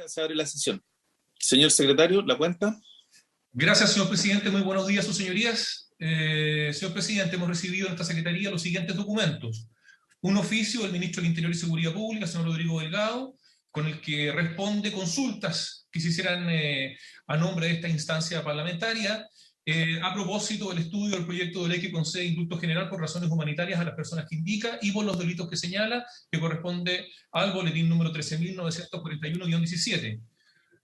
Se abre la sesión. Señor secretario, la cuenta. Gracias, señor presidente. Muy buenos días, sus señorías. Señor presidente, hemos recibido en esta secretaría los siguientes documentos. Un oficio del ministro del Interior y Seguridad Pública, señor Rodrigo Delgado, con el que responde consultas que se hicieran a nombre de esta instancia parlamentaria a propósito del estudio del proyecto de ley que concede indulto general por razones humanitarias a las personas que indica y por los delitos que señala, que corresponde al boletín número 13.941-17.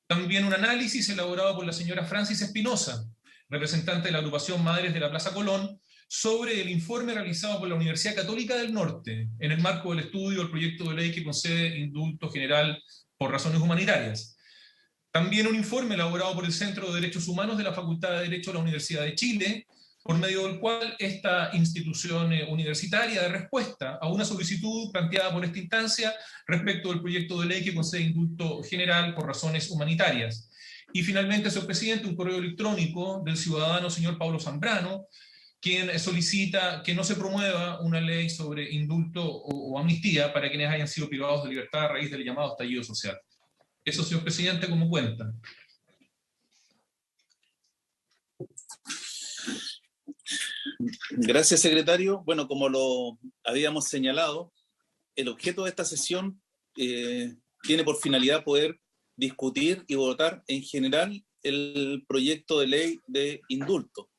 También un análisis elaborado por la señora Francis Espinosa, representante de la agrupación Madres de la Plaza Colón, sobre el informe realizado por la Universidad Católica del Norte en el marco del estudio del proyecto de ley que concede indulto general por razones humanitarias. También un informe elaborado por el Centro de Derechos Humanos de la Facultad de Derecho de la Universidad de Chile, por medio del cual esta institución universitaria de respuesta a una solicitud planteada por esta instancia respecto del proyecto de ley que concede indulto general por razones humanitarias. Y finalmente, señor presidente, un correo electrónico del ciudadano señor Pablo Zambrano, quien solicita que no se promueva una ley sobre indulto o amnistía para quienes hayan sido privados de libertad a raíz del llamado estallido social. Eso, señor presidente, como cuenta. Gracias, secretario. Bueno, como lo habíamos señalado, el objeto de esta sesión tiene por finalidad poder discutir y votar en general el proyecto de ley de indulto.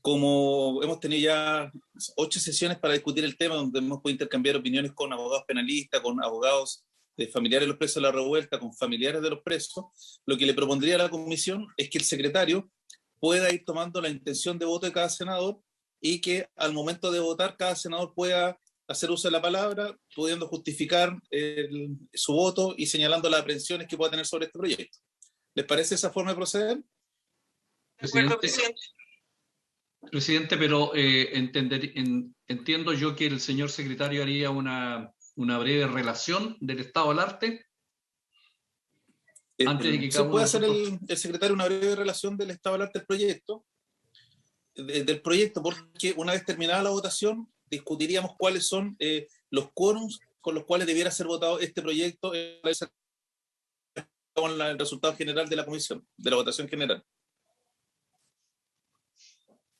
Como hemos tenido ya 8 sesiones para discutir el tema, donde hemos podido intercambiar opiniones con abogados penalistas, con abogados de familiares de los presos de la revuelta, con familiares de los presos, lo que le propondría a la comisión es que el secretario pueda ir tomando la intención de voto de cada senador y que al momento de votar cada senador pueda hacer uso de la palabra, pudiendo justificar su voto y señalando las aprehensiones que pueda tener sobre este proyecto. ¿Les parece esa forma de proceder? Presidente, pero entiendo yo que el señor secretario haría una breve relación del estado del arte. Antes de que ¿Se puede hacer el secretario una breve relación del estado del arte del proyecto? Del proyecto, porque una vez terminada la votación, discutiríamos cuáles son los quórums con los cuales debiera ser votado este proyecto con el resultado general de la comisión, de la votación general.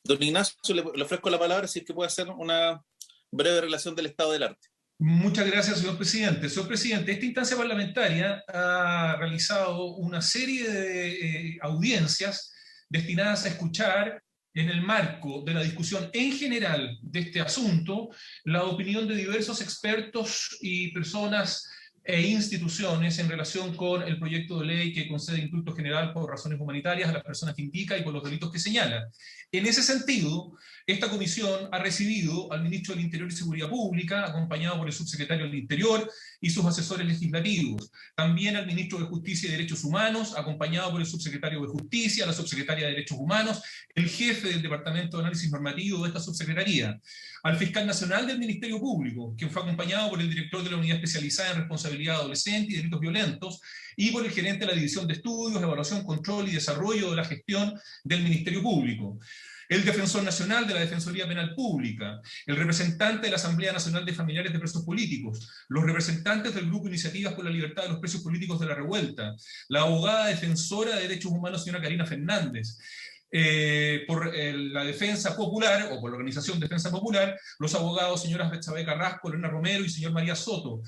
Don Ignacio, le ofrezco la palabra si es que puede hacer una breve relación del estado del arte. Muchas gracias, señor presidente. Señor presidente, esta instancia parlamentaria ha realizado una serie de audiencias destinadas a escuchar, en el marco de la discusión en general de este asunto, la opinión de diversos expertos y personas e instituciones en relación con el proyecto de ley que concede indulto general por razones humanitarias a las personas que indica y por los delitos que señala. En ese sentido, esta comisión ha recibido al ministro del Interior y Seguridad Pública, acompañado por el subsecretario del Interior y sus asesores legislativos. También al ministro de Justicia y Derechos Humanos, acompañado por el subsecretario de Justicia, la subsecretaria de Derechos Humanos, el jefe del Departamento de Análisis Normativo de esta subsecretaría. Al fiscal nacional del Ministerio Público, quien fue acompañado por el director de la Unidad Especializada en Responsabilidad Adolescente y Delitos Violentos, y por el gerente de la División de Estudios, Evaluación, Control y Desarrollo de la Gestión del Ministerio Público, el defensor nacional de la Defensoría Penal Pública, el representante de la Asamblea Nacional de Familiares de Presos Políticos, los representantes del Grupo Iniciativas por la Libertad de los Presos Políticos de la Revuelta, la abogada defensora de derechos humanos, señora Karina Fernández, por la Defensa Popular, o por la Organización Defensa Popular, los abogados señoras Betsabe Carrasco, Lorena Romero y señor María Soto,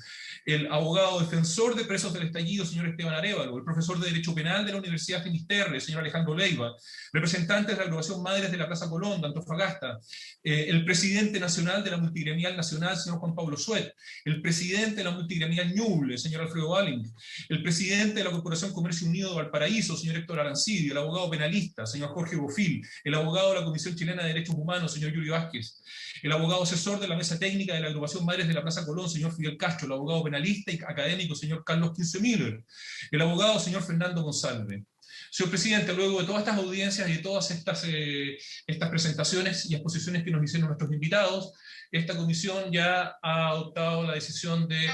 el abogado defensor de presos del estallido, señor Esteban Arévalo, el profesor de Derecho Penal de la Universidad Finisterre, señor Alejandro Leiva, representantes de la agrupación Madres de la Plaza Colón, de Antofagasta, el presidente nacional de la Multigremial Nacional, señor Juan Pablo Suet, el presidente de la Multigremial Ñuble, señor Alfredo Balling, el presidente de la Corporación Comercio Unido de Valparaíso, señor Héctor Arancidio, el abogado penalista, señor Jorge Bofil, el abogado de la Comisión Chilena de Derechos Humanos, señor Yuri Vázquez, el abogado asesor de la Mesa Técnica de la agrupación Madres de la Plaza Colón, señor Fidel Castro, el abogado penalista y académico, señor Carlos Quince Miller, el abogado, señor Fernando González. Señor presidente, luego de todas estas audiencias y de todas estas presentaciones y exposiciones que nos hicieron nuestros invitados, esta comisión ya ha adoptado la decisión de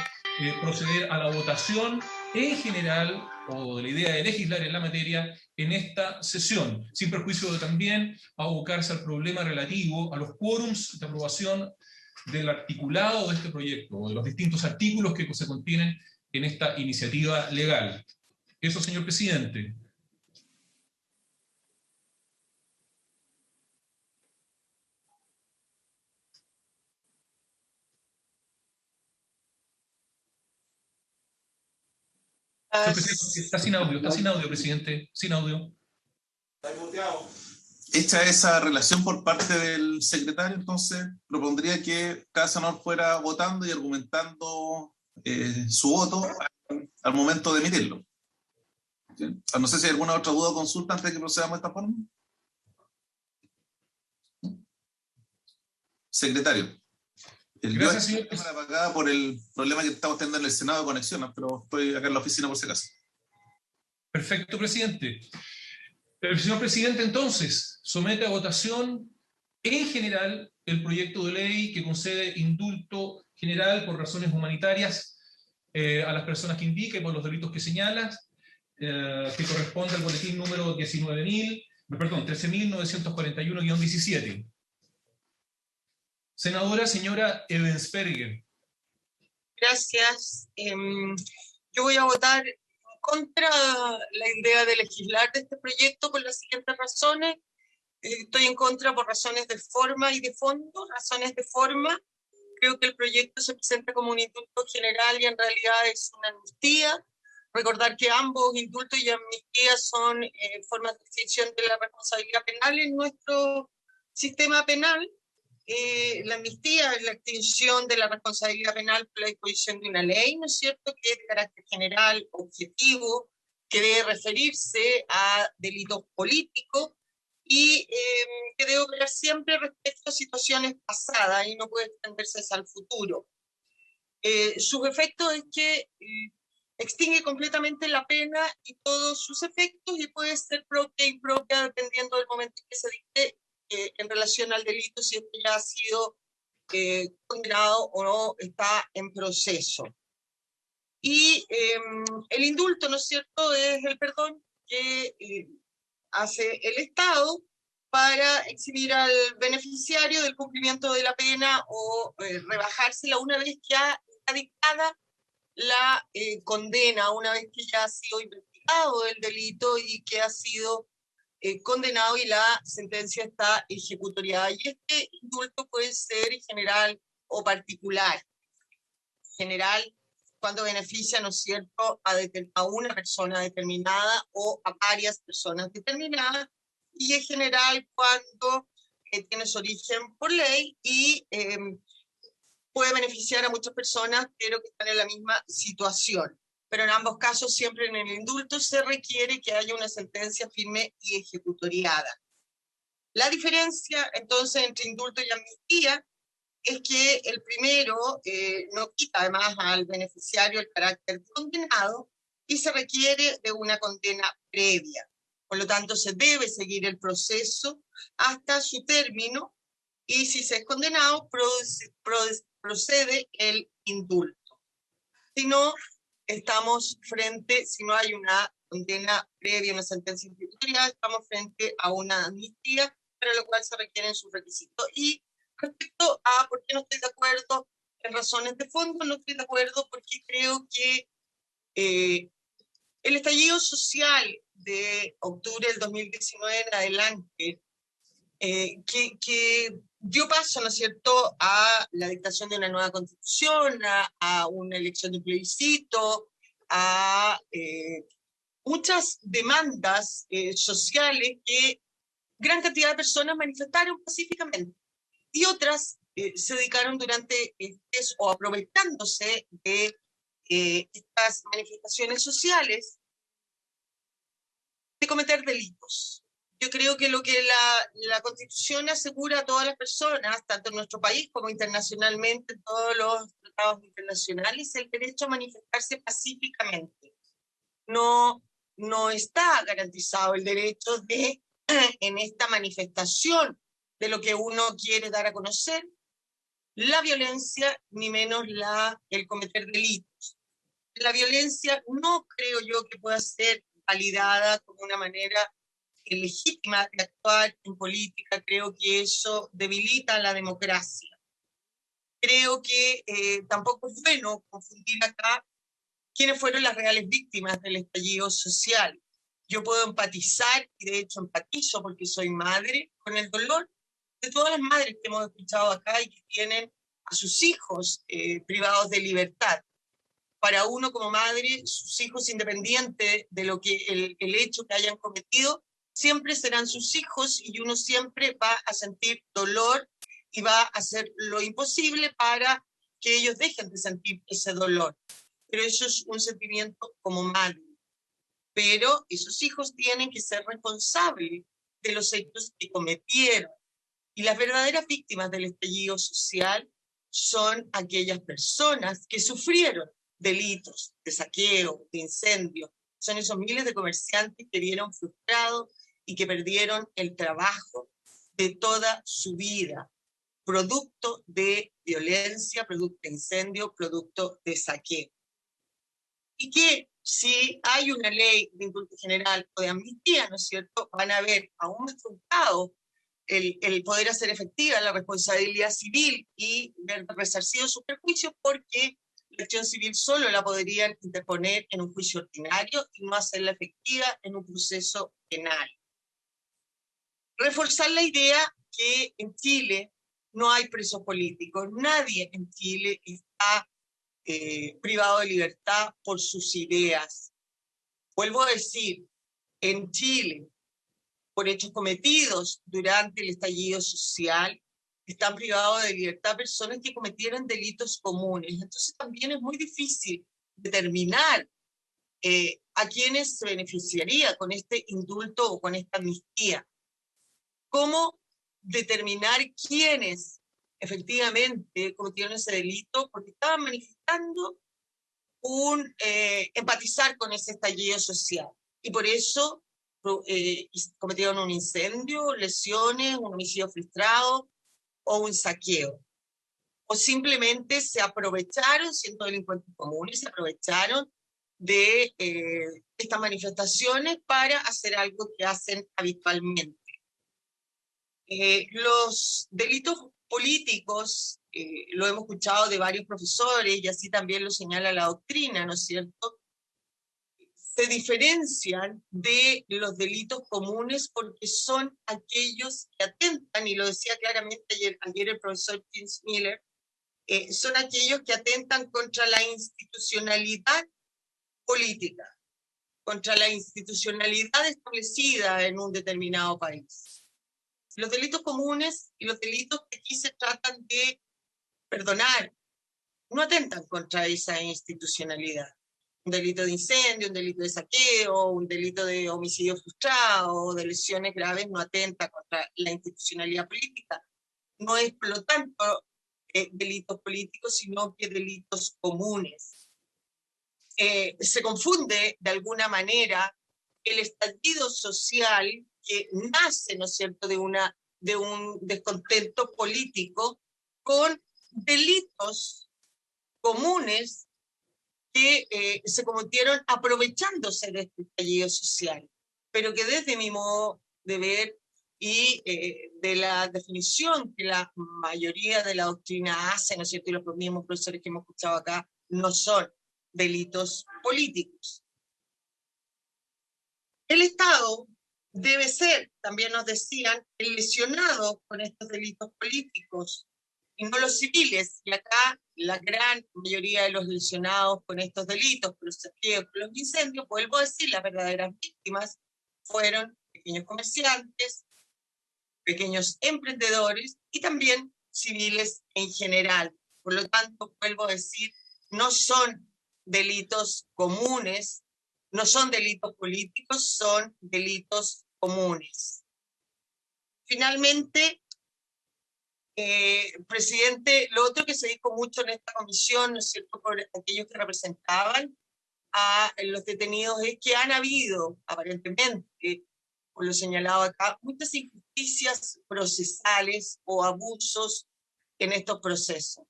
proceder a la votación en general, o de la idea de legislar en la materia, en esta sesión, sin perjuicio de también abocarse al problema relativo a los quórums de aprobación del articulado de este proyecto, o de los distintos artículos que se contienen en esta iniciativa legal. Eso, señor presidente. Señor presidente, está sin audio, presidente, sin audio. Hecha esa relación por parte del secretario, entonces propondría que cada senador fuera votando y argumentando su voto al momento de emitirlo. ¿Sí? No sé si hay alguna otra duda o consulta antes de que procedamos de esta forma. Secretario. Gracias, señor. Apagada por el problema que estamos teniendo en el Senado de conexión, pero estoy acá en la oficina por si acaso. Perfecto, presidente. El señor presidente, entonces, somete a votación en general el proyecto de ley que concede indulto general por razones humanitarias a las personas que indica y por los delitos que señalas, que corresponde al boletín número 13.941-17. Senadora señora Ebensperger. Gracias. Yo voy a votar contra la idea de legislar de este proyecto por las siguientes razones. Estoy en contra por razones de forma y de fondo. Razones de forma, creo que el proyecto se presenta como un indulto general y en realidad es una amnistía. Recordar que ambos indultos y amnistía son formas de extinción de la responsabilidad penal en nuestro sistema penal. La amnistía es la extinción de la responsabilidad penal por la disposición de una ley, ¿no es cierto?, que es de carácter general, objetivo, que debe referirse a delitos políticos y que debe operar siempre respecto a situaciones pasadas y no puede extenderse al futuro. Sus efectos es que extingue completamente la pena y todos sus efectos y puede ser propia e impropia dependiendo del momento en que se dicte en relación al delito, si este ya ha sido condenado o no está en proceso. Y el indulto, ¿no es cierto?, es el perdón que hace el Estado para eximir al beneficiario del cumplimiento de la pena o rebajársela una vez que ha dictada la condena, una vez que ya ha sido investigado el delito y que ha sido condenado y la sentencia está ejecutoriada. Y este indulto puede ser general o particular. General cuando beneficia, ¿no es cierto?, a una persona determinada o a varias personas determinadas, y es general cuando tiene su origen por ley y puede beneficiar a muchas personas, pero que están en la misma situación. Pero en ambos casos, siempre en el indulto se requiere que haya una sentencia firme y ejecutoriada. La diferencia, entonces, entre indulto y amnistía es que el primero no quita además al beneficiario el carácter condenado y se requiere de una condena previa. Por lo tanto, se debe seguir el proceso hasta su término y si se es condenado, procede el indulto. Si no, si no hay una condena previa, una sentencia ejecutoriada, estamos frente a una amnistía, para lo cual se requieren sus requisitos. Y respecto a por qué no estoy de acuerdo en razones de fondo, no estoy de acuerdo porque creo que el estallido social de octubre del 2019 en adelante, que dio paso, ¿no es cierto?, a la dictación de una nueva constitución, a una elección de un plebiscito, a muchas demandas sociales que gran cantidad de personas manifestaron pacíficamente y otras se dedicaron durante o aprovechándose de estas manifestaciones sociales de cometer delitos. Yo creo que lo que la Constitución asegura a todas las personas, tanto en nuestro país como internacionalmente, en todos los tratados internacionales, es el derecho a manifestarse pacíficamente. No está garantizado el derecho de, en esta manifestación de lo que uno quiere dar a conocer, la violencia, ni menos el cometer delitos. La violencia no creo yo que pueda ser validada como una manera legítima de actuar en política. Creo que eso debilita la democracia. Creo que tampoco es bueno confundir acá quiénes fueron las reales víctimas del estallido social. Yo puedo empatizar, y de hecho empatizo porque soy madre, con el dolor de todas las madres que hemos escuchado acá y que tienen a sus hijos privados de libertad. Para uno como madre, sus hijos, independiente de lo que el hecho que hayan cometido, siempre serán sus hijos y uno siempre va a sentir dolor y va a hacer lo imposible para que ellos dejen de sentir ese dolor. Pero eso es un sentimiento como madre. Pero esos hijos tienen que ser responsables de los hechos que cometieron. Y las verdaderas víctimas del estallido social son aquellas personas que sufrieron delitos de saqueo, de incendio. Son esos miles de comerciantes que vieron frustrados y que perdieron el trabajo de toda su vida, producto de violencia, producto de incendio, producto de saqueo. Y que si hay una ley de indulto general o de amnistía, ¿no es cierto?, van a ver aún más truncado el poder hacer efectiva la responsabilidad civil y ver resarcidos sus perjuicios, porque la acción civil solo la podrían interponer en un juicio ordinario y no hacerla efectiva en un proceso penal. Reforzar la idea que en Chile no hay presos políticos. Nadie en Chile está privado de libertad por sus ideas. Vuelvo a decir, en Chile, por hechos cometidos durante el estallido social, están privados de libertad personas que cometieron delitos comunes. Entonces también es muy difícil determinar a quiénes se beneficiaría con este indulto o con esta amnistía. ¿Cómo determinar quiénes efectivamente cometieron ese delito? Porque estaban manifestando empatizar con ese estallido social. Y por eso cometieron un incendio, lesiones, un homicidio frustrado o un saqueo. O simplemente se aprovecharon, siendo delincuentes comunes, se aprovecharon de estas manifestaciones para hacer algo que hacen habitualmente. Los delitos políticos, lo hemos escuchado de varios profesores y así también lo señala la doctrina, ¿no es cierto?, se diferencian de los delitos comunes porque son aquellos que atentan, y lo decía claramente ayer el profesor James Miller, son aquellos que atentan contra la institucionalidad política, contra la institucionalidad establecida en un determinado país. Los delitos comunes y los delitos que aquí se tratan de perdonar no atentan contra esa institucionalidad. Un delito de incendio, un delito de saqueo, un delito de homicidio frustrado, de lesiones graves, no atenta contra la institucionalidad política. No es, por lo tanto, delitos políticos, sino que delitos comunes. Se confunde, de alguna manera, el estallido social que nace, ¿no es cierto?, de un descontento político con delitos comunes que se cometieron aprovechándose de este estallido social, pero que desde mi modo de ver y de la definición que la mayoría de la doctrina hace, ¿no es cierto?, y los mismos profesores que hemos escuchado acá, no son delitos políticos. El Estado debe ser, también nos decían, el lesionado con estos delitos políticos, y no los civiles. Y acá la gran mayoría de los lesionados con estos delitos, por los saqueos, por los incendios, vuelvo a decir, las verdaderas víctimas fueron pequeños comerciantes, pequeños emprendedores y también civiles en general. Por lo tanto, vuelvo a decir, no son delitos comunes, no son delitos políticos, son delitos comunes. Finalmente, presidente, lo otro que se dijo mucho en esta comisión, ¿no es cierto?, por aquellos que representaban a los detenidos, es que han habido, aparentemente, por lo señalado acá, muchas injusticias procesales o abusos en estos procesos.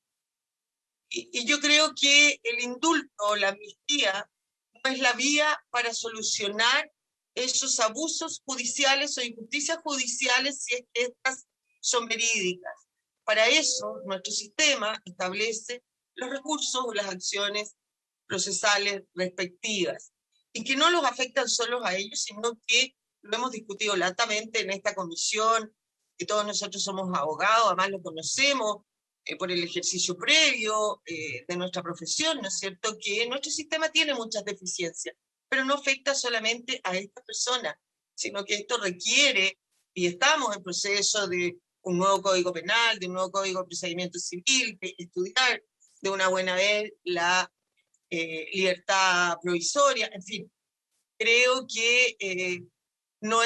Y yo creo que el indulto, la amnistía, no es la vía para solucionar esos abusos judiciales o injusticias judiciales si es que estas son verídicas. Para eso, nuestro sistema establece los recursos o las acciones procesales respectivas, y que no los afectan solo a ellos, sino que lo hemos discutido latamente en esta comisión, que todos nosotros somos abogados, además lo conocemos por el ejercicio previo de nuestra profesión, ¿no es cierto?, que nuestro sistema tiene muchas deficiencias, pero no afecta solamente a estas personas, sino que esto requiere, y estamos en proceso de un nuevo Código Penal, de un nuevo Código de Procedimiento Civil, de estudiar de una buena vez la libertad provisoria, en fin. Creo que no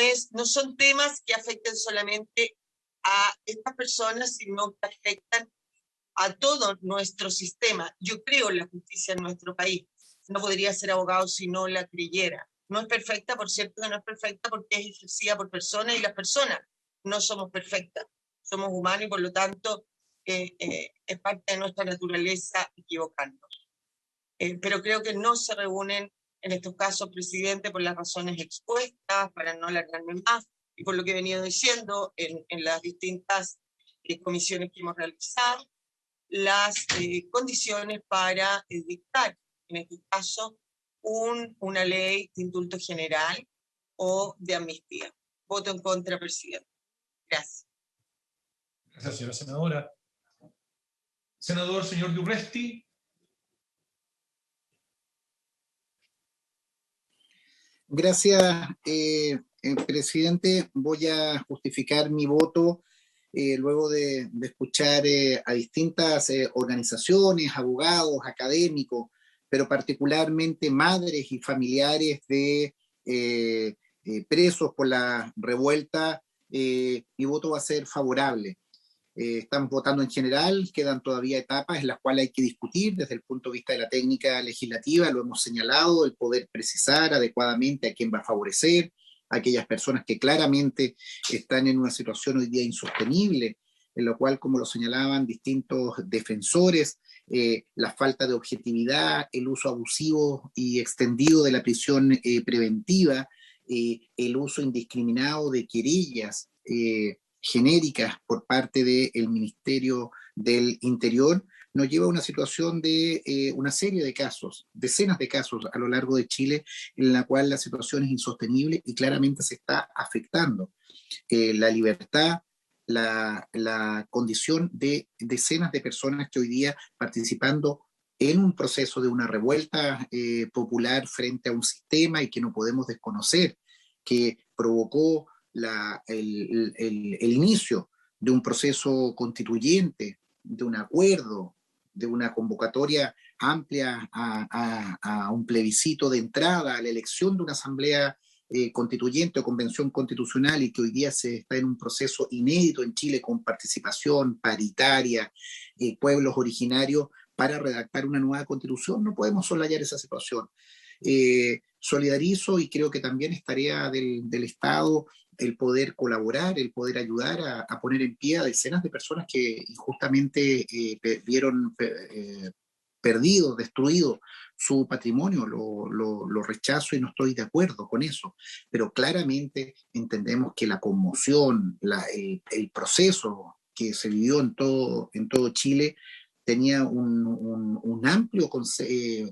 son temas que afecten solamente a estas personas, sino que afectan a todo nuestro sistema. Yo creo en la justicia en nuestro país. No podría ser abogado si no la creyera. No es perfecta, por cierto que no es perfecta porque es ejercida por personas y las personas no somos perfectas. Somos humanos y por lo tanto es parte de nuestra naturaleza equivocarnos. Pero creo que no se reúnen en estos casos, presidente, por las razones expuestas, para no alargarme más, y por lo que he venido diciendo en las distintas comisiones que hemos realizado, las condiciones para dictar, en este caso, una ley de indulto general o de amnistía. Voto en contra, presidente. Gracias. Gracias, señora senadora. Senador, señor Durresti. Gracias, presidente. Voy a justificar mi voto luego de escuchar a distintas organizaciones, abogados, académicos, pero particularmente madres y familiares de presos por la revuelta. Mi voto va a ser favorable. Estamos votando en general, quedan todavía etapas en las cuales hay que discutir desde el punto de vista de la técnica legislativa, lo hemos señalado, el poder precisar adecuadamente a quién va a favorecer, a aquellas personas que claramente están en una situación hoy día insostenible, en lo cual, como lo señalaban distintos defensores, la falta de objetividad, el uso abusivo y extendido de la prisión preventiva, el uso indiscriminado de querellas genéricas por parte del Ministerio del Interior, nos lleva a una situación de una serie de casos, decenas de casos a lo largo de Chile, en la cual la situación es insostenible y claramente se está afectando la libertad, la condición de decenas de personas que hoy día participando en un proceso de una revuelta popular frente a un sistema y que no podemos desconocer, que provocó el inicio de un proceso constituyente, de un acuerdo, de una convocatoria amplia a un plebiscito de entrada, a la elección de una asamblea constituyente o convención constitucional, y que hoy día se está en un proceso inédito en Chile con participación paritaria, pueblos originarios, para redactar una nueva constitución. No podemos soslayar esa situación. Solidarizo y creo que también es tarea del Estado el poder colaborar, el poder ayudar a poner en pie a decenas de personas que injustamente vieron perdido, destruido su patrimonio. Lo rechazo y no estoy de acuerdo con eso, pero claramente entendemos que la conmoción, el proceso que se vivió en todo Chile tenía un amplio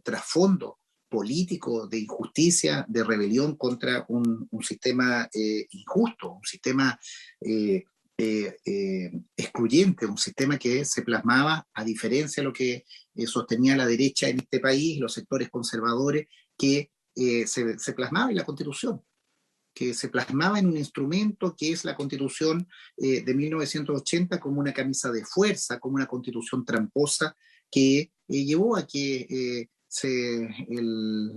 trasfondo político, de injusticia, de rebelión contra un sistema injusto, un sistema excluyente, un sistema que se plasmaba, a diferencia de lo que sostenía la derecha en este país, los sectores conservadores, que se plasmaba en la Constitución, que se plasmaba en un instrumento que es la Constitución de 1980 como una camisa de fuerza, como una Constitución tramposa que llevó a que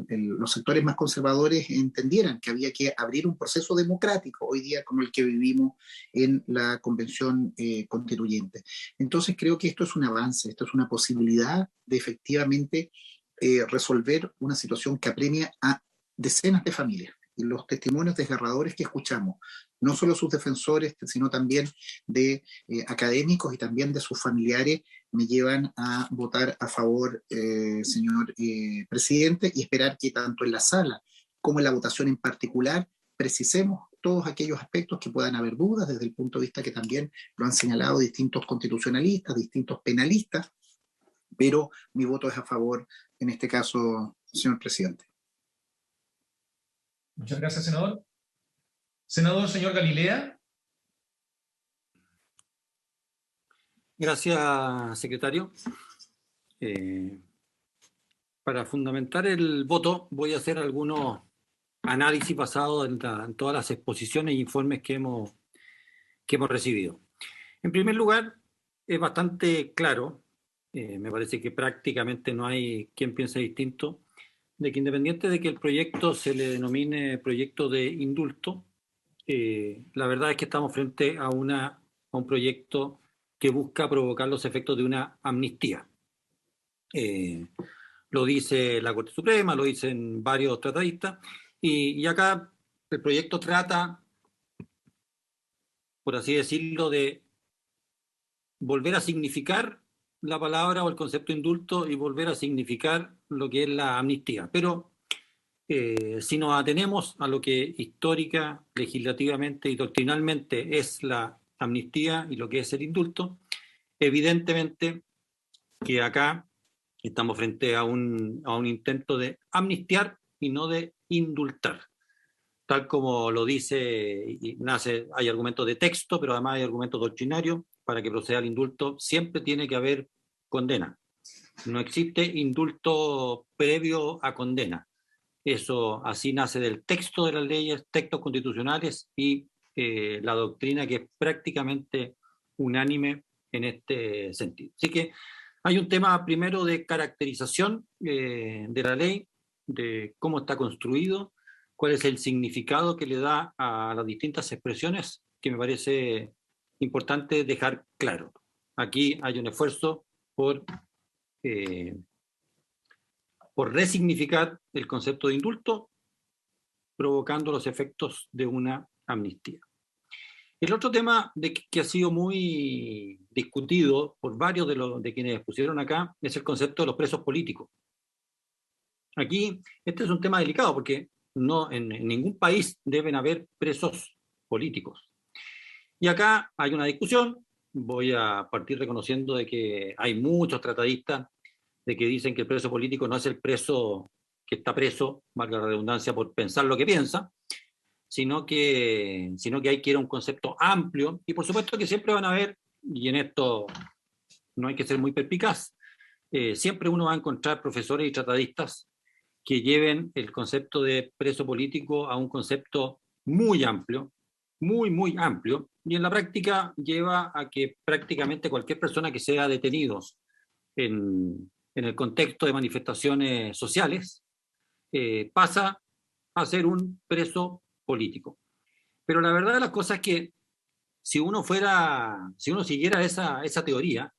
los sectores más conservadores entendieran que había que abrir un proceso democrático hoy día como el que vivimos en la Convención Constituyente. Entonces creo que esto es un avance, esto es una posibilidad de efectivamente resolver una situación que apremia a decenas de familias. Y los testimonios desgarradores que escuchamos, no solo sus defensores, sino también de académicos y también de sus familiares, me llevan a votar a favor, señor presidente, y esperar que tanto en la sala como en la votación en particular precisemos todos aquellos aspectos que puedan haber dudas, desde el punto de vista que también lo han señalado distintos constitucionalistas, distintos penalistas, pero mi voto es a favor en este caso, señor presidente. Muchas gracias, senador. Senador, señor Galilea. Gracias, secretario. Para fundamentar el voto voy a hacer algunos análisis basados en todas las exposiciones e informes que hemos recibido. En primer lugar, es bastante claro, me parece que prácticamente no hay quien piense distinto, de que independiente de que el proyecto se le denomine proyecto de indulto, la verdad es que estamos frente a un proyecto que busca provocar los efectos de una amnistía. Lo dice la Corte Suprema, lo dicen varios tratadistas, y acá el proyecto trata, por así decirlo, de volver a significar la palabra o el concepto indulto y volver a significar lo que es la amnistía. Pero si nos atenemos a lo que histórica, legislativamente y doctrinalmente es la amnistía y lo que es el indulto, evidentemente que acá estamos frente a un intento de amnistiar y no de indultar. Tal como lo dice y nace, hay argumentos de texto, pero además hay argumentos doctrinarios. Para que proceda el indulto siempre tiene que haber condena. No existe indulto previo a condena. Eso así nace del texto de las leyes, textos constitucionales y la doctrina que es prácticamente unánime en este sentido. Así que hay un tema primero de caracterización de la ley, de cómo está construido, cuál es el significado que le da a las distintas expresiones, que me parece importante dejar claro. Aquí hay un esfuerzo por resignificar el concepto de indulto, provocando los efectos de una amnistía. El otro tema que ha sido muy discutido por varios de quienes pusieron acá es el concepto de los presos políticos. Aquí, este es un tema delicado porque no, en ningún país deben haber presos políticos. Y acá hay una discusión, voy a partir reconociendo de que hay muchos tratadistas de que dicen que el preso político no es el preso que está preso, valga la redundancia, por pensar lo que piensa, sino que hay que ir a un concepto amplio, y por supuesto que siempre van a haber, y en esto no hay que ser muy perspicaz, siempre uno va a encontrar profesores y tratadistas que lleven el concepto de preso político a un concepto muy amplio, muy amplio, y en la práctica lleva a que prácticamente cualquier persona que sea detenido en el contexto de manifestaciones sociales pasa a ser un preso político. Pero la verdad de las cosas es que si uno siguiera esa teoría,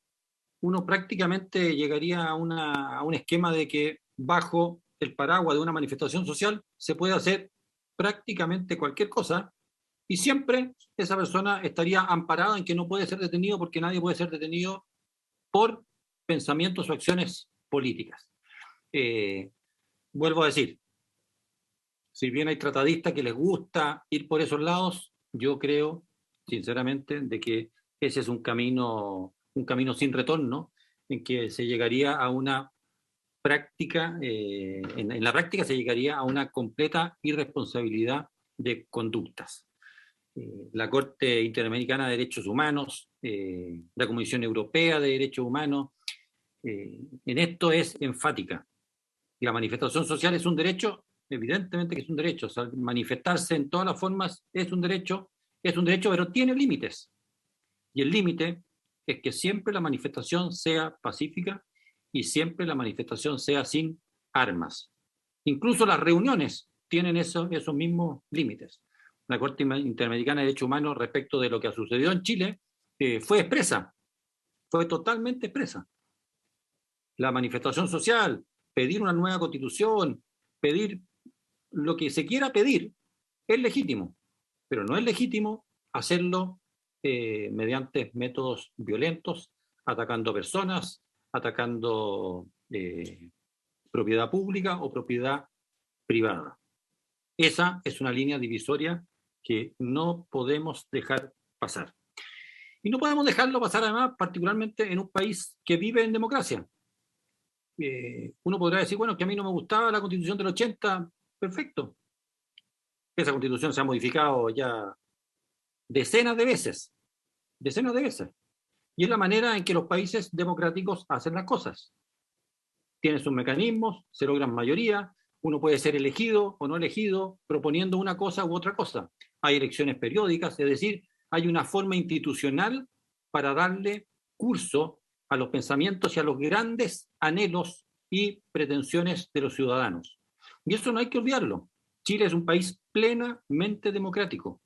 uno prácticamente llegaría a un esquema de que bajo el paraguas de una manifestación social se puede hacer prácticamente cualquier cosa y siempre esa persona estaría amparada en que no puede ser detenido porque nadie puede ser detenido por pensamientos o acciones políticas. Vuelvo a decir, si bien hay tratadistas que les gusta ir por esos lados, yo creo, sinceramente, de que ese es un camino sin retorno, en que se llegaría a una práctica, en la práctica se llegaría a una completa irresponsabilidad de conductas. La Corte Interamericana de Derechos Humanos, la Comisión Europea de Derechos Humanos, en esto es enfática. La manifestación social es un derecho, evidentemente que es un derecho, o sea, manifestarse en todas las formas es un derecho, pero tiene límites. Y el límite es que siempre la manifestación sea pacífica y siempre la manifestación sea sin armas. Incluso las reuniones tienen esos mismos límites. La Corte Interamericana de Derechos Humanos respecto de lo que ha sucedido en Chile fue expresa, fue totalmente expresa. La manifestación social, pedir una nueva constitución, pedir lo que se quiera pedir, es legítimo, pero no es legítimo hacerlo mediante métodos violentos, atacando personas, atacando propiedad pública o propiedad privada. Esa es una línea divisoria que no podemos dejar pasar. Y no podemos dejarlo pasar además, particularmente en un país que vive en democracia. uno podrá decir, bueno, que a mí no me gustaba la Constitución del 80, perfecto. Esa Constitución se ha modificado ya decenas de veces. Y es la manera en que los países democráticos hacen las cosas. Tienen sus mecanismos, se logran mayoría, uno puede ser elegido o no elegido proponiendo una cosa u otra cosa. Hay elecciones periódicas, es decir, hay una forma institucional para darle curso a los pensamientos y a los grandes anhelos y pretensiones de los ciudadanos. Y eso no hay que olvidarlo. Chile es un país plenamente democrático.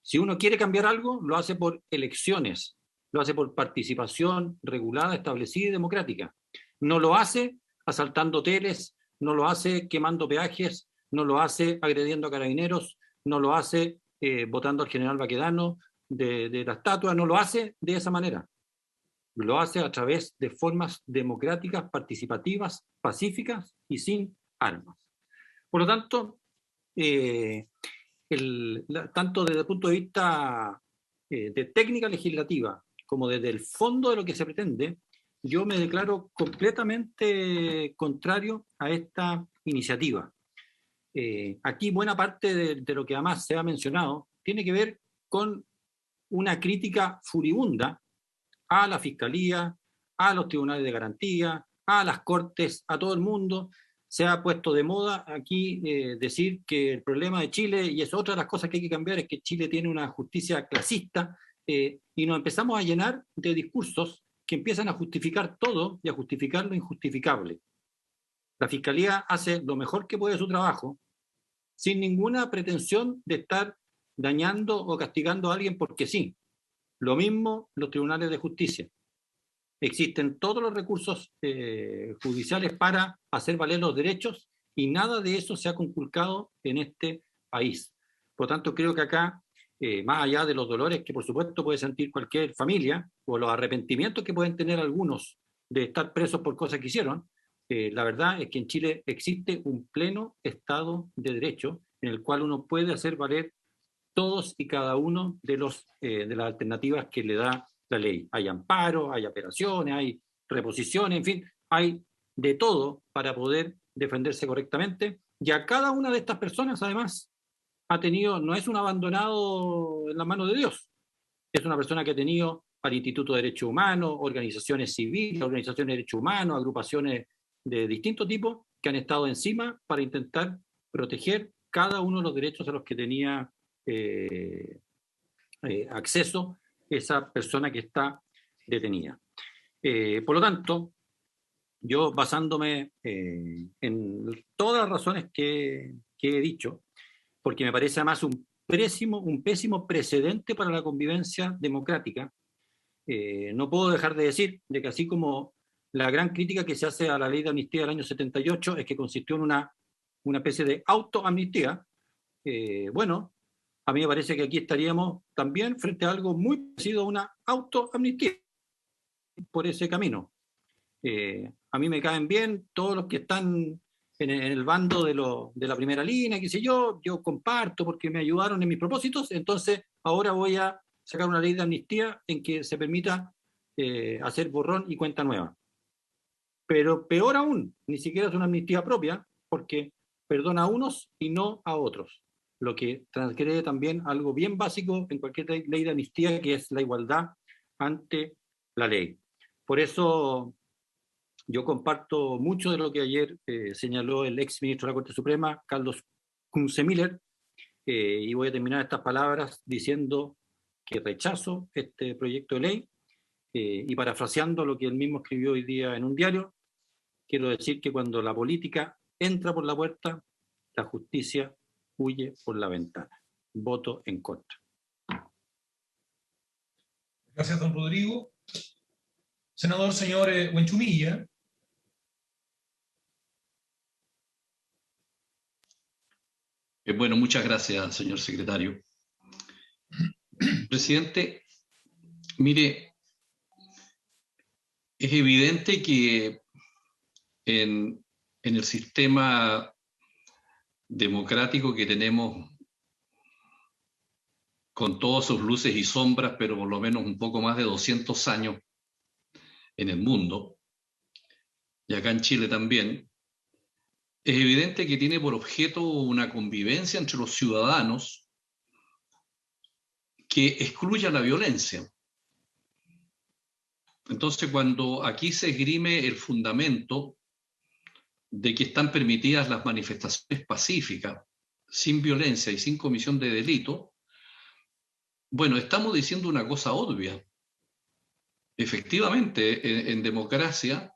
Si uno quiere cambiar algo, lo hace por elecciones, lo hace por participación regulada, establecida y democrática. No lo hace asaltando hoteles, no lo hace quemando peajes, no lo hace agrediendo a carabineros, no lo hace votando al general Baquedano de la estatua, no lo hace de esa manera. Lo hace a través de formas democráticas, participativas, pacíficas y sin armas. Por lo tanto, tanto desde el punto de vista de técnica legislativa como desde el fondo de lo que se pretende, yo me declaro completamente contrario a esta iniciativa. Aquí buena parte de lo que además se ha mencionado tiene que ver con una crítica furibunda a la Fiscalía, a los tribunales de garantía, a las Cortes, a todo el mundo. Se ha puesto de moda aquí decir que el problema de Chile, y es otra de las cosas que hay que cambiar, es que Chile tiene una justicia clasista, y nos empezamos a llenar de discursos que empiezan a justificar todo y a justificar lo injustificable. La Fiscalía hace lo mejor que puede su trabajo, sin ninguna pretensión de estar dañando o castigando a alguien porque sí. Lo mismo los tribunales de justicia. Existen todos los recursos judiciales para hacer valer los derechos y nada de eso se ha conculcado en este país. Por lo tanto, creo que acá, más allá de los dolores que por supuesto puede sentir cualquier familia o los arrepentimientos que pueden tener algunos de estar presos por cosas que hicieron, la verdad es que en Chile existe un pleno Estado de Derecho en el cual uno puede hacer valer todos y cada uno de las alternativas que le da la ley. Hay amparo, hay apelaciones, hay reposiciones, en fin, hay de todo para poder defenderse correctamente. Y a cada una de estas personas, además, ha tenido, no es un abandonado en las manos de Dios, es una persona que ha tenido al Instituto de Derechos Humanos, organizaciones civiles, organizaciones de derechos humanos, agrupaciones de distintos tipos que han estado encima para intentar proteger cada uno de los derechos a los que tenía acceso esa persona que está detenida. Por lo tanto, yo basándome en todas las razones que he dicho, porque me parece además un pésimo precedente para la convivencia democrática, no puedo dejar de decir de que así como la gran crítica que se hace a la ley de amnistía del año 78 es que consistió en una especie de autoamnistía, bueno, a mí me parece que aquí estaríamos también frente a algo muy parecido a una autoamnistía por ese camino. A mí me caen bien todos los que están en el bando de la primera línea, qué sé yo comparto porque me ayudaron en mis propósitos, entonces ahora voy a sacar una ley de amnistía en que se permita hacer borrón y cuenta nueva. Pero peor aún, ni siquiera es una amnistía propia, porque perdona a unos y no a otros, lo que transgrede también algo bien básico en cualquier ley de amnistía, que es la igualdad ante la ley. Por eso yo comparto mucho de lo que ayer señaló el ex ministro de la Corte Suprema, Carlos Kunze-Miller, y voy a terminar estas palabras diciendo que rechazo este proyecto de ley, y parafraseando lo que él mismo escribió hoy día en un diario, quiero decir que cuando la política entra por la puerta, la justicia huye por la ventana. Voto en contra. Gracias, don Rodrigo. Senador, señor Huenchumilla. Bueno, muchas gracias, señor secretario. Presidente, mire, es evidente que en el sistema democrático que tenemos, con todas sus luces y sombras, pero por lo menos un poco más de 200 años en el mundo, y acá en Chile también, es evidente que tiene por objeto una convivencia entre los ciudadanos que excluya la violencia. Entonces, cuando aquí se esgrime el fundamento de que están permitidas las manifestaciones pacíficas, sin violencia y sin comisión de delito, bueno, estamos diciendo una cosa obvia. Efectivamente, en democracia,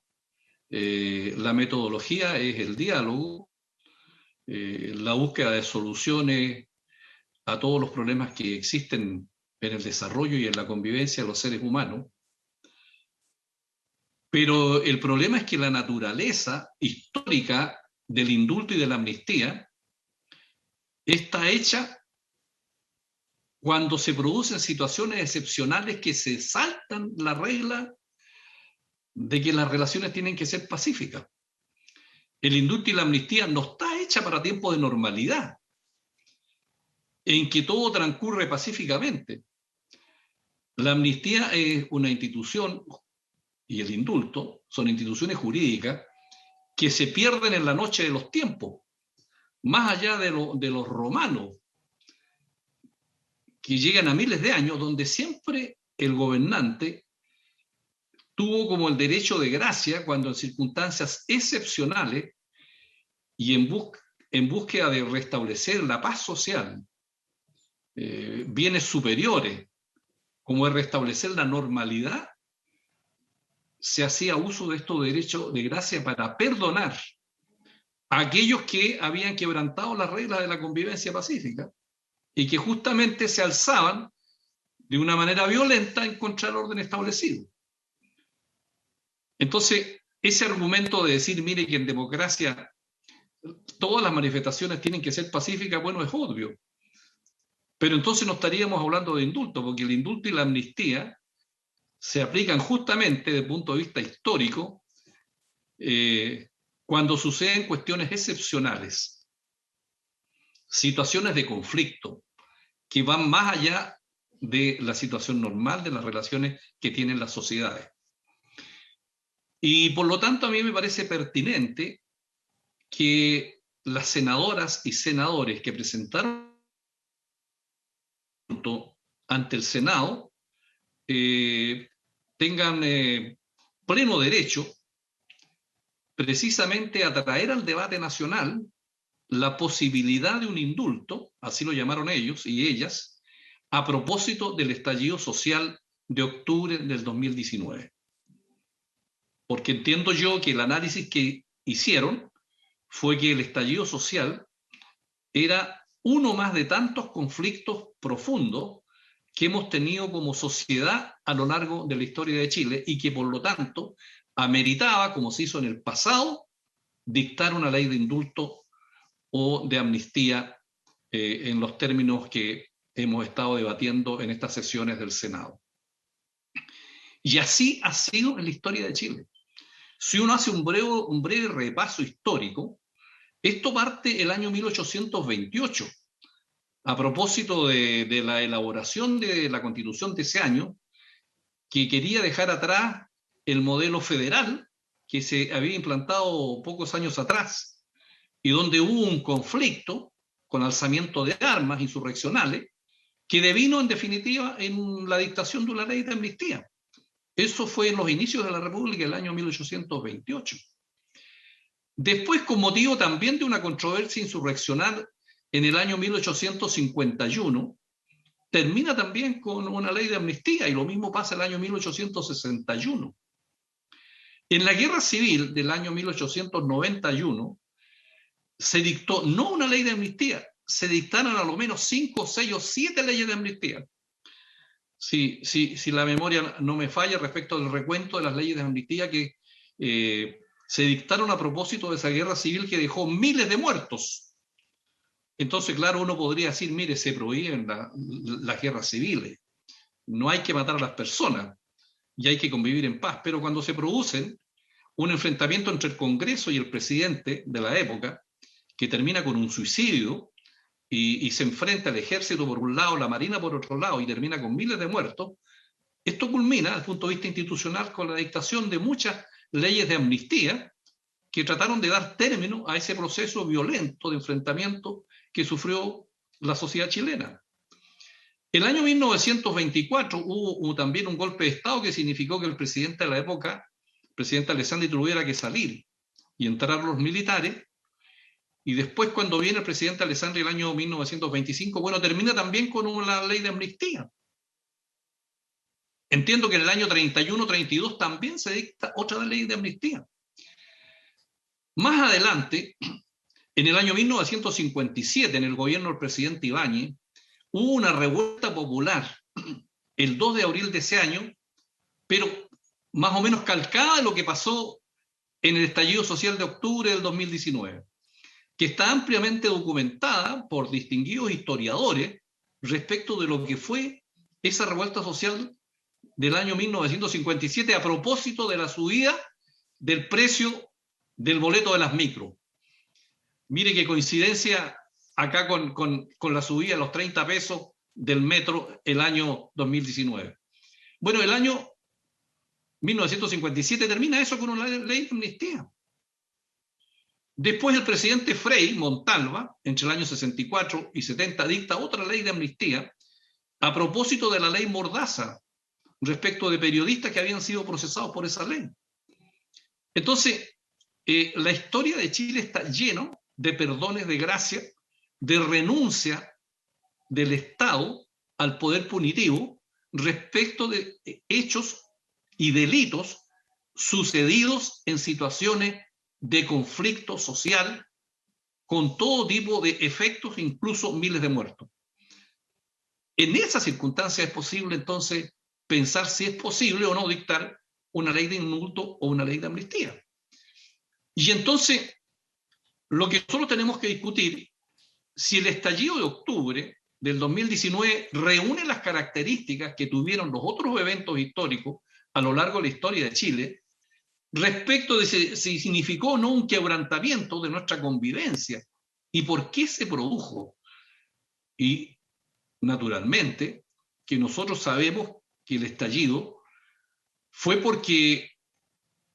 la metodología es el diálogo, la búsqueda de soluciones a todos los problemas que existen en el desarrollo y en la convivencia de los seres humanos. Pero el problema es que la naturaleza histórica del indulto y de la amnistía está hecha cuando se producen situaciones excepcionales que se saltan la regla de que las relaciones tienen que ser pacíficas. El indulto y la amnistía no está hecha para tiempos de normalidad, en que todo transcurre pacíficamente. La amnistía es una institución, y el indulto son instituciones jurídicas que se pierden en la noche de los tiempos, más allá de los romanos, que llegan a miles de años, donde siempre el gobernante tuvo como el derecho de gracia cuando en circunstancias excepcionales y en búsqueda de restablecer la paz social, bienes superiores, como es restablecer la normalidad, se hacía uso de estos derechos de gracia para perdonar a aquellos que habían quebrantado las reglas de la convivencia pacífica y que justamente se alzaban de una manera violenta en contra del orden establecido. Entonces, ese argumento de decir, mire, que en democracia todas las manifestaciones tienen que ser pacíficas, bueno, es obvio. Pero entonces no estaríamos hablando de indulto, porque el indulto y la amnistía se aplican justamente desde el punto de vista histórico cuando suceden cuestiones excepcionales, situaciones de conflicto que van más allá de la situación normal de las relaciones que tienen las sociedades. Y por lo tanto a mí me parece pertinente que las senadoras y senadores que presentaron ante el Senado tengan pleno derecho precisamente a traer al debate nacional la posibilidad de un indulto, así lo llamaron ellos y ellas, a propósito del estallido social de octubre del 2019. Porque entiendo yo que el análisis que hicieron fue que el estallido social era uno más de tantos conflictos profundos que hemos tenido como sociedad a lo largo de la historia de Chile y que por lo tanto ameritaba, como se hizo en el pasado, dictar una ley de indulto o de amnistía en los términos que hemos estado debatiendo en estas sesiones del Senado. Y así ha sido en la historia de Chile. Si uno hace un breve repaso histórico, esto parte el año 1828, a propósito de la elaboración de la Constitución de ese año, que quería dejar atrás el modelo federal que se había implantado pocos años atrás y donde hubo un conflicto con alzamiento de armas insurreccionales que devino en definitiva en la dictación de una ley de amnistía. Eso fue en los inicios de la República del año 1828. Después, con motivo también de una controversia insurreccional en el año 1851, termina también con una ley de amnistía, y lo mismo pasa el año 1861. En la Guerra Civil del año 1891 se dictó no una ley de amnistía, se dictaron a lo menos 5, 6 o 7 leyes de amnistía. Si la memoria no me falla respecto al recuento de las leyes de amnistía que se dictaron a propósito de esa guerra civil que dejó miles de muertos. Entonces, claro, uno podría decir, mire, se prohíben las guerras civiles, no hay que matar a las personas y hay que convivir en paz, pero cuando se producen un enfrentamiento entre el Congreso y el presidente de la época, que termina con un suicidio, y se enfrenta el ejército por un lado, la marina por otro lado, y termina con miles de muertos, esto culmina, desde el punto de vista institucional, con la dictación de muchas leyes de amnistía que trataron de dar término a ese proceso violento de enfrentamiento que sufrió la sociedad chilena. El año 1924 hubo también un golpe de Estado que significó que el presidente de la época, el presidente Alessandri, tuviera que salir y entrar los militares. Y después, cuando viene el presidente Alessandri el año 1925, bueno, termina también con una ley de amnistía. Entiendo que en el año 31-32 también se dicta otra ley de amnistía. Más adelante, en el año 1957, en el gobierno del presidente Ibáñez, hubo una revuelta popular el 2 de abril de ese año, pero más o menos calcada de lo que pasó en el estallido social de octubre del 2019, que está ampliamente documentada por distinguidos historiadores respecto de lo que fue esa revuelta social del año 1957 a propósito de la subida del precio del boleto de las micro. Mire qué coincidencia acá con la subida de los 30 pesos del metro el año 2019. Bueno, el año 1957 termina eso con una ley de amnistía. Después el presidente Frei Montalva, entre el año 64 y 70, dicta otra ley de amnistía a propósito de la ley Mordaza, respecto de periodistas que habían sido procesados por esa ley. Entonces, la historia de Chile está lleno de perdones de gracia, de renuncia del Estado al poder punitivo respecto de hechos y delitos sucedidos en situaciones de conflicto social con todo tipo de efectos, incluso miles de muertos. En esas circunstancias es posible entonces pensar si es posible o no dictar una ley de indulto o una ley de amnistía. Y entonces, lo que nosotros tenemos que discutir, si el estallido de octubre del 2019 reúne las características que tuvieron los otros eventos históricos a lo largo de la historia de Chile, respecto de si significó o no un quebrantamiento de nuestra convivencia y por qué se produjo. Y, naturalmente, que nosotros sabemos que el estallido fue porque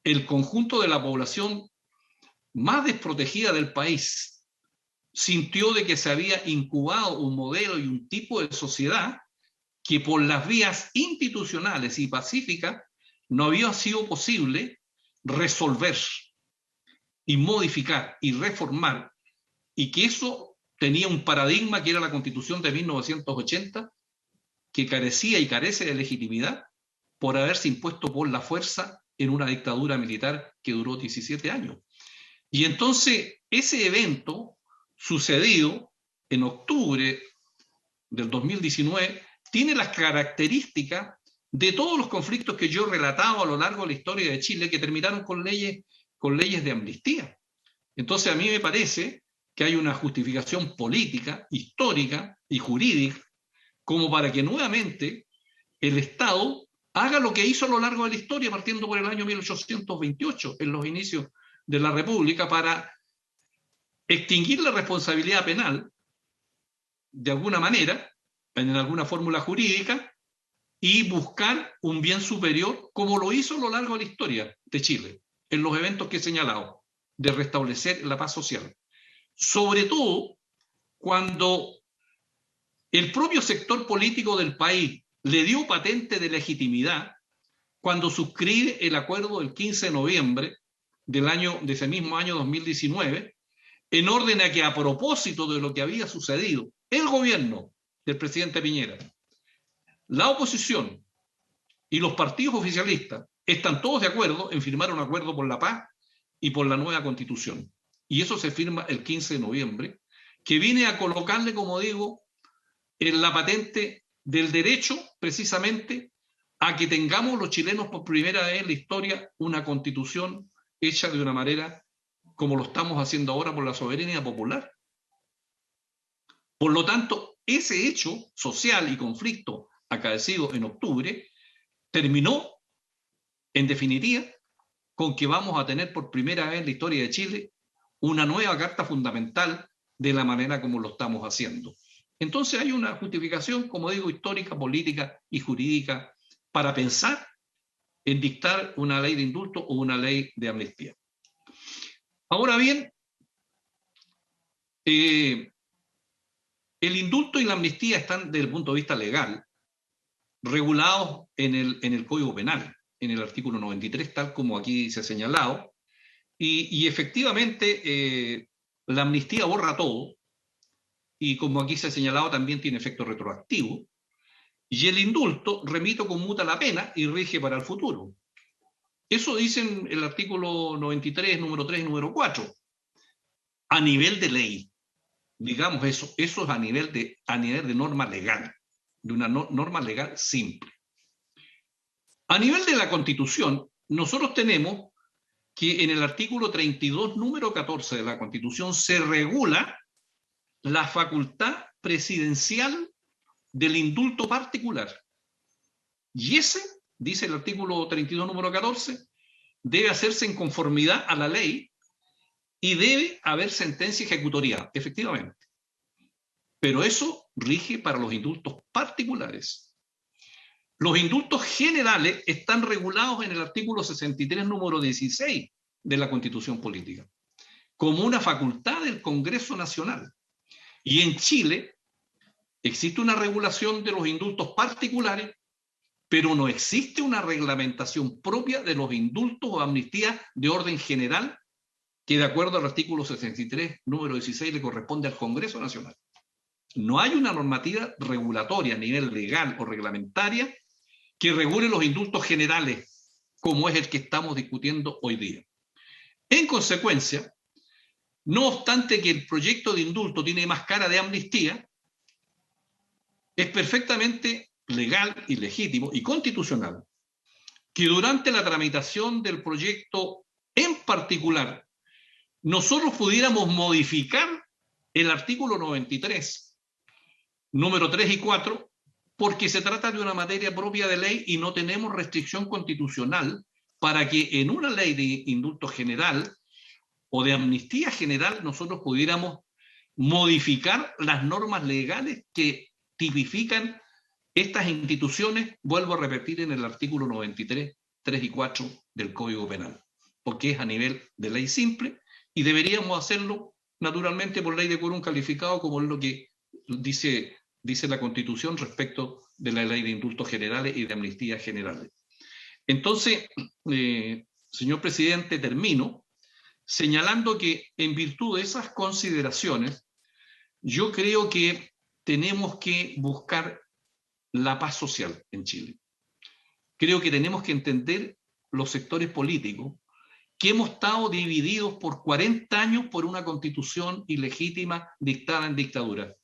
el conjunto de la población más desprotegida del país sintió de que se había incubado un modelo y un tipo de sociedad que por las vías institucionales y pacíficas no había sido posible resolver y modificar y reformar, y que eso tenía un paradigma que era la Constitución de 1980, que carecía y carece de legitimidad por haberse impuesto por la fuerza en una dictadura militar que duró 17 años. Y entonces ese evento sucedido en octubre del 2019 tiene las características de todos los conflictos que yo he relatado a lo largo de la historia de Chile que terminaron con leyes de amnistía. Entonces a mí me parece que hay una justificación política, histórica y jurídica como para que nuevamente el Estado haga lo que hizo a lo largo de la historia, partiendo por el año 1828, en los inicios de la República, para extinguir la responsabilidad penal de alguna manera, en alguna fórmula jurídica, y buscar un bien superior, como lo hizo a lo largo de la historia de Chile, en los eventos que he señalado, de restablecer la paz social. Sobre todo cuando el propio sector político del país le dio patente de legitimidad cuando suscribe el acuerdo del 15 de noviembre de ese mismo año 2019, en orden a que, a propósito de lo que había sucedido, el gobierno del presidente Piñera, la oposición y los partidos oficialistas están todos de acuerdo en firmar un acuerdo por la paz y por la nueva constitución. Y eso se firma el 15 de noviembre, que viene a colocarle, como digo, en la patente del derecho precisamente a que tengamos los chilenos por primera vez en la historia una constitución hecha de una manera como lo estamos haciendo ahora por la soberanía popular. Por lo tanto, ese hecho social y conflicto acaecido en octubre terminó, en definitiva, con que vamos a tener por primera vez en la historia de Chile una nueva carta fundamental de la manera como lo estamos haciendo. Entonces hay una justificación, como digo, histórica, política y jurídica para pensar en dictar una ley de indulto o una ley de amnistía. Ahora bien, el indulto y la amnistía están, desde el punto de vista legal, regulados en el Código Penal, en el artículo 93, tal como aquí se ha señalado, y efectivamente la amnistía borra todo, y como aquí se ha señalado también tiene efecto retroactivo, y el indulto remite o conmuta la pena y rige para el futuro. Eso dicen el artículo 93, número 3 y número 4, a nivel de ley. Digamos eso es a nivel de norma legal, de una norma legal simple. A nivel de la Constitución, nosotros tenemos que en el artículo 32, número 14 de la Constitución, se regula la facultad presidencial del indulto particular. Y ese, dice el artículo 32, número 14, debe hacerse en conformidad a la ley y debe haber sentencia ejecutoria, efectivamente. Pero eso rige para los indultos particulares. Los indultos generales están regulados en el artículo 63, número 16 de la Constitución Política, como una facultad del Congreso Nacional. Y en Chile existe una regulación de los indultos particulares, pero no existe una reglamentación propia de los indultos o amnistías de orden general, que de acuerdo al artículo 63, número 16, le corresponde al Congreso Nacional. No hay una normativa regulatoria a nivel legal o reglamentaria que regule los indultos generales, como es el que estamos discutiendo hoy día. En consecuencia, no obstante que el proyecto de indulto tiene más cara de amnistía, es perfectamente legal y legítimo y constitucional que durante la tramitación del proyecto en particular nosotros pudiéramos modificar el artículo 93, número 3 y 4, porque se trata de una materia propia de ley y no tenemos restricción constitucional para que en una ley de indulto general o de amnistía general nosotros pudiéramos modificar las normas legales que tipifican estas instituciones, vuelvo a repetir, en el artículo 93, 3 y 4 del Código Penal, porque es a nivel de ley simple y deberíamos hacerlo naturalmente por ley de quórum calificado, como es lo que dice la Constitución respecto de la ley de indultos generales y de amnistías generales. Entonces, señor presidente, termino señalando que en virtud de esas consideraciones, yo creo que tenemos que buscar la paz social en Chile. Creo que tenemos que entender los sectores políticos que hemos estado divididos por 40 años por una constitución ilegítima dictada en dictadura,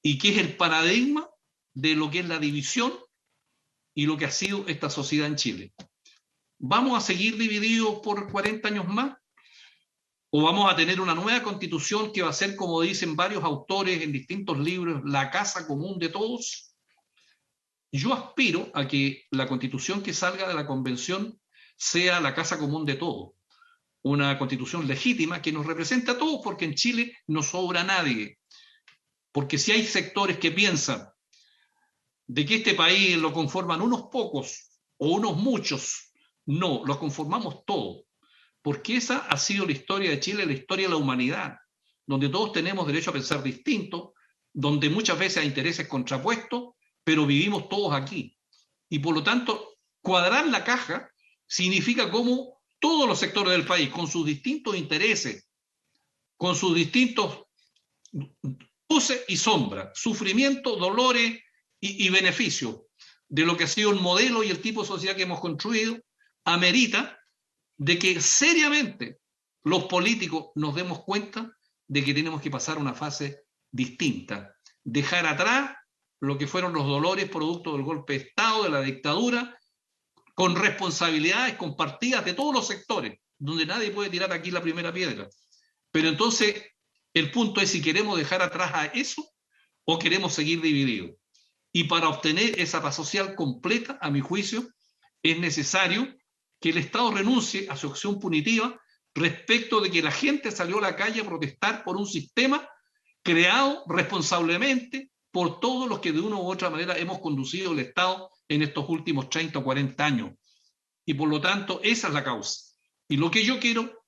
y que es el paradigma de lo que es la división y lo que ha sido esta sociedad en Chile. ¿Vamos a seguir divididos por 40 años más? ¿O vamos a tener una nueva constitución que va a ser, como dicen varios autores en distintos libros, la casa común de todos? Yo aspiro a que la constitución que salga de la convención sea la casa común de todos. Una constitución legítima que nos represente a todos, porque en Chile no sobra nadie. Porque si hay sectores que piensan de que este país lo conforman unos pocos o unos muchos, no, lo conformamos todos. Porque esa ha sido la historia de Chile, la historia de la humanidad, donde todos tenemos derecho a pensar distinto, donde muchas veces hay intereses contrapuestos, pero vivimos todos aquí. Y por lo tanto, cuadrar la caja significa cómo todos los sectores del país, con sus distintos intereses, con sus distintos luces y sombras, sufrimiento, dolores y beneficios de lo que ha sido el modelo y el tipo de sociedad que hemos construido, amerita de que seriamente los políticos nos demos cuenta de que tenemos que pasar a una fase distinta, dejar atrás lo que fueron los dolores producto del golpe de Estado, de la dictadura, con responsabilidades compartidas de todos los sectores, donde nadie puede tirar aquí la primera piedra. Pero entonces el punto es si queremos dejar atrás a eso o queremos seguir divididos. Y para obtener esa paz social completa, a mi juicio, es necesario que el Estado renuncie a su acción punitiva respecto de que la gente salió a la calle a protestar por un sistema creado responsablemente por todos los que de una u otra manera hemos conducido el Estado en estos últimos 30 o 40 años. Y por lo tanto, esa es la causa. Y lo que yo quiero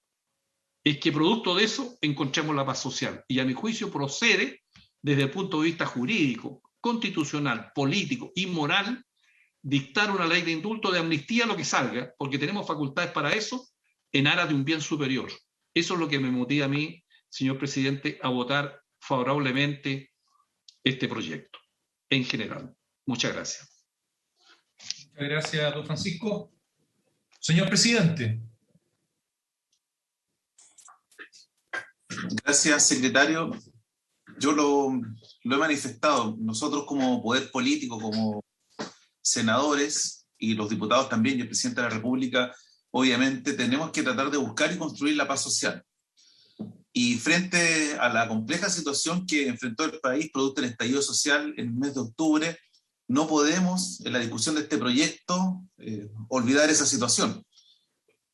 es que producto de eso encontremos la paz social. Y a mi juicio procede desde el punto de vista jurídico, constitucional, político y moral, dictar una ley de indulto, de amnistía, lo que salga, porque tenemos facultades para eso en aras de un bien superior. Eso es lo que me motiva a mí, señor presidente, a votar favorablemente este proyecto en general. Muchas gracias. Muchas gracias, don Francisco. Señor presidente. Gracias, secretario. Yo lo he manifestado. Nosotros como poder político, como senadores y los diputados también, y el presidente de la República, obviamente tenemos que tratar de buscar y construir la paz social. Y frente a la compleja situación que enfrentó el país producto del estallido social en el mes de octubre, no podemos, en la discusión de este proyecto, olvidar esa situación.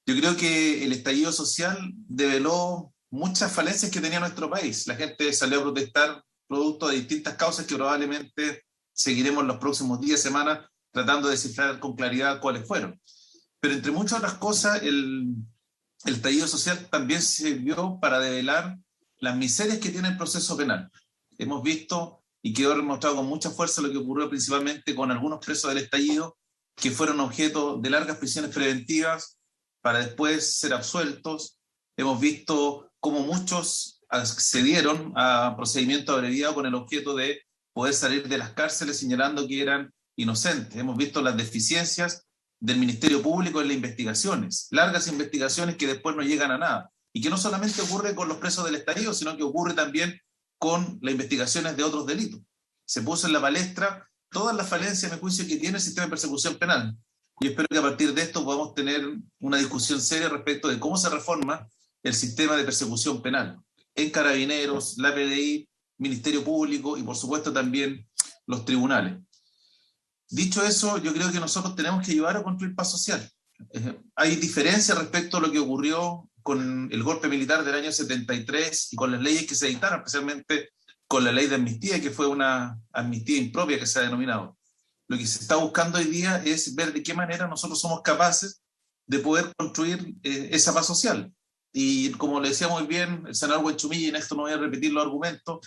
Yo creo que el estallido social develó muchas falencias que tenía nuestro país. La gente salió a protestar producto de distintas causas que probablemente seguiremos los próximos días, semanas, tratando de descifrar con claridad cuáles fueron. Pero entre muchas otras cosas, el estallido social también sirvió para develar las miserias que tiene el proceso penal. Hemos visto y quedó demostrado con mucha fuerza lo que ocurrió principalmente con algunos presos del estallido que fueron objeto de largas prisiones preventivas para después ser absueltos. Hemos visto cómo muchos accedieron a procedimientos abreviados con el objeto de poder salir de las cárceles señalando que eran inocentes. Hemos visto las deficiencias del Ministerio Público en las investigaciones, largas investigaciones que después no llegan a nada, y que no solamente ocurre con los presos del estallido, sino que ocurre también con las investigaciones de otros delitos. Se puso en la palestra todas las falencias, a mi juicio, que tiene el sistema de persecución penal. Y espero que a partir de esto podamos tener una discusión seria respecto de cómo se reforma el sistema de persecución penal en Carabineros, la PDI, Ministerio Público y por supuesto también los tribunales. Dicho eso, yo creo que nosotros tenemos que ayudar a construir paz social. Hay diferencias respecto a lo que ocurrió con el golpe militar del año 73 y con las leyes que se dictaron, especialmente con la ley de amnistía, que fue una amnistía impropia que se ha denominado. Lo que se está buscando hoy día es ver de qué manera nosotros somos capaces de poder construir esa paz social. Y como le decía muy bien el senador Huenchumilla, y en esto no voy a repetir los argumentos,